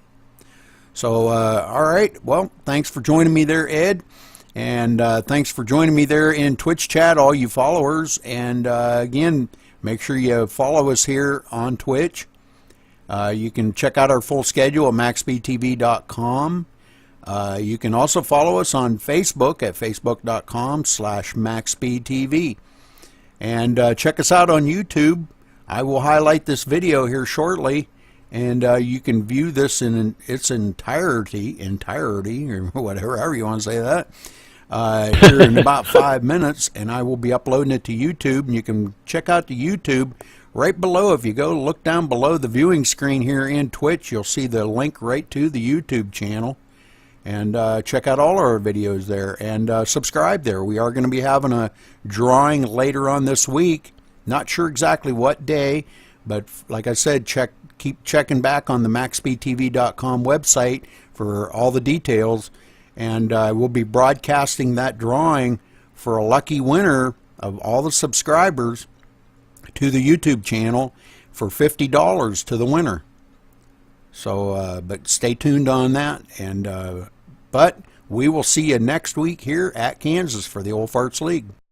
So, all right. Well, thanks for joining me there, Ed. And thanks for joining me there in Twitch chat, all you followers. And again, make sure you follow us here on Twitch. You can check out our full schedule at MaxSpeedTV.com. You can also follow us on Facebook at Facebook.com/MaxSpeedTV. And check us out on YouTube. I will highlight this video here shortly, and you can view this in its entirety, or whatever, however you want to say that, here in about 5 minutes, and I will be uploading it to YouTube, and you can check out the YouTube right below. If you go look down below the viewing screen here in Twitch, you'll see the link right to the YouTube channel, and check out all our videos there, and subscribe there. We are going to be having a drawing later on this week. Not sure exactly what day, but like I said, keep checking back on the MaxSpeedTV.com website for all the details, and we'll be broadcasting that drawing for a lucky winner of all the subscribers to the YouTube channel for $50 to the winner. So, but stay tuned on that, and but we will see you next week here at Kansas for the Old Farts League.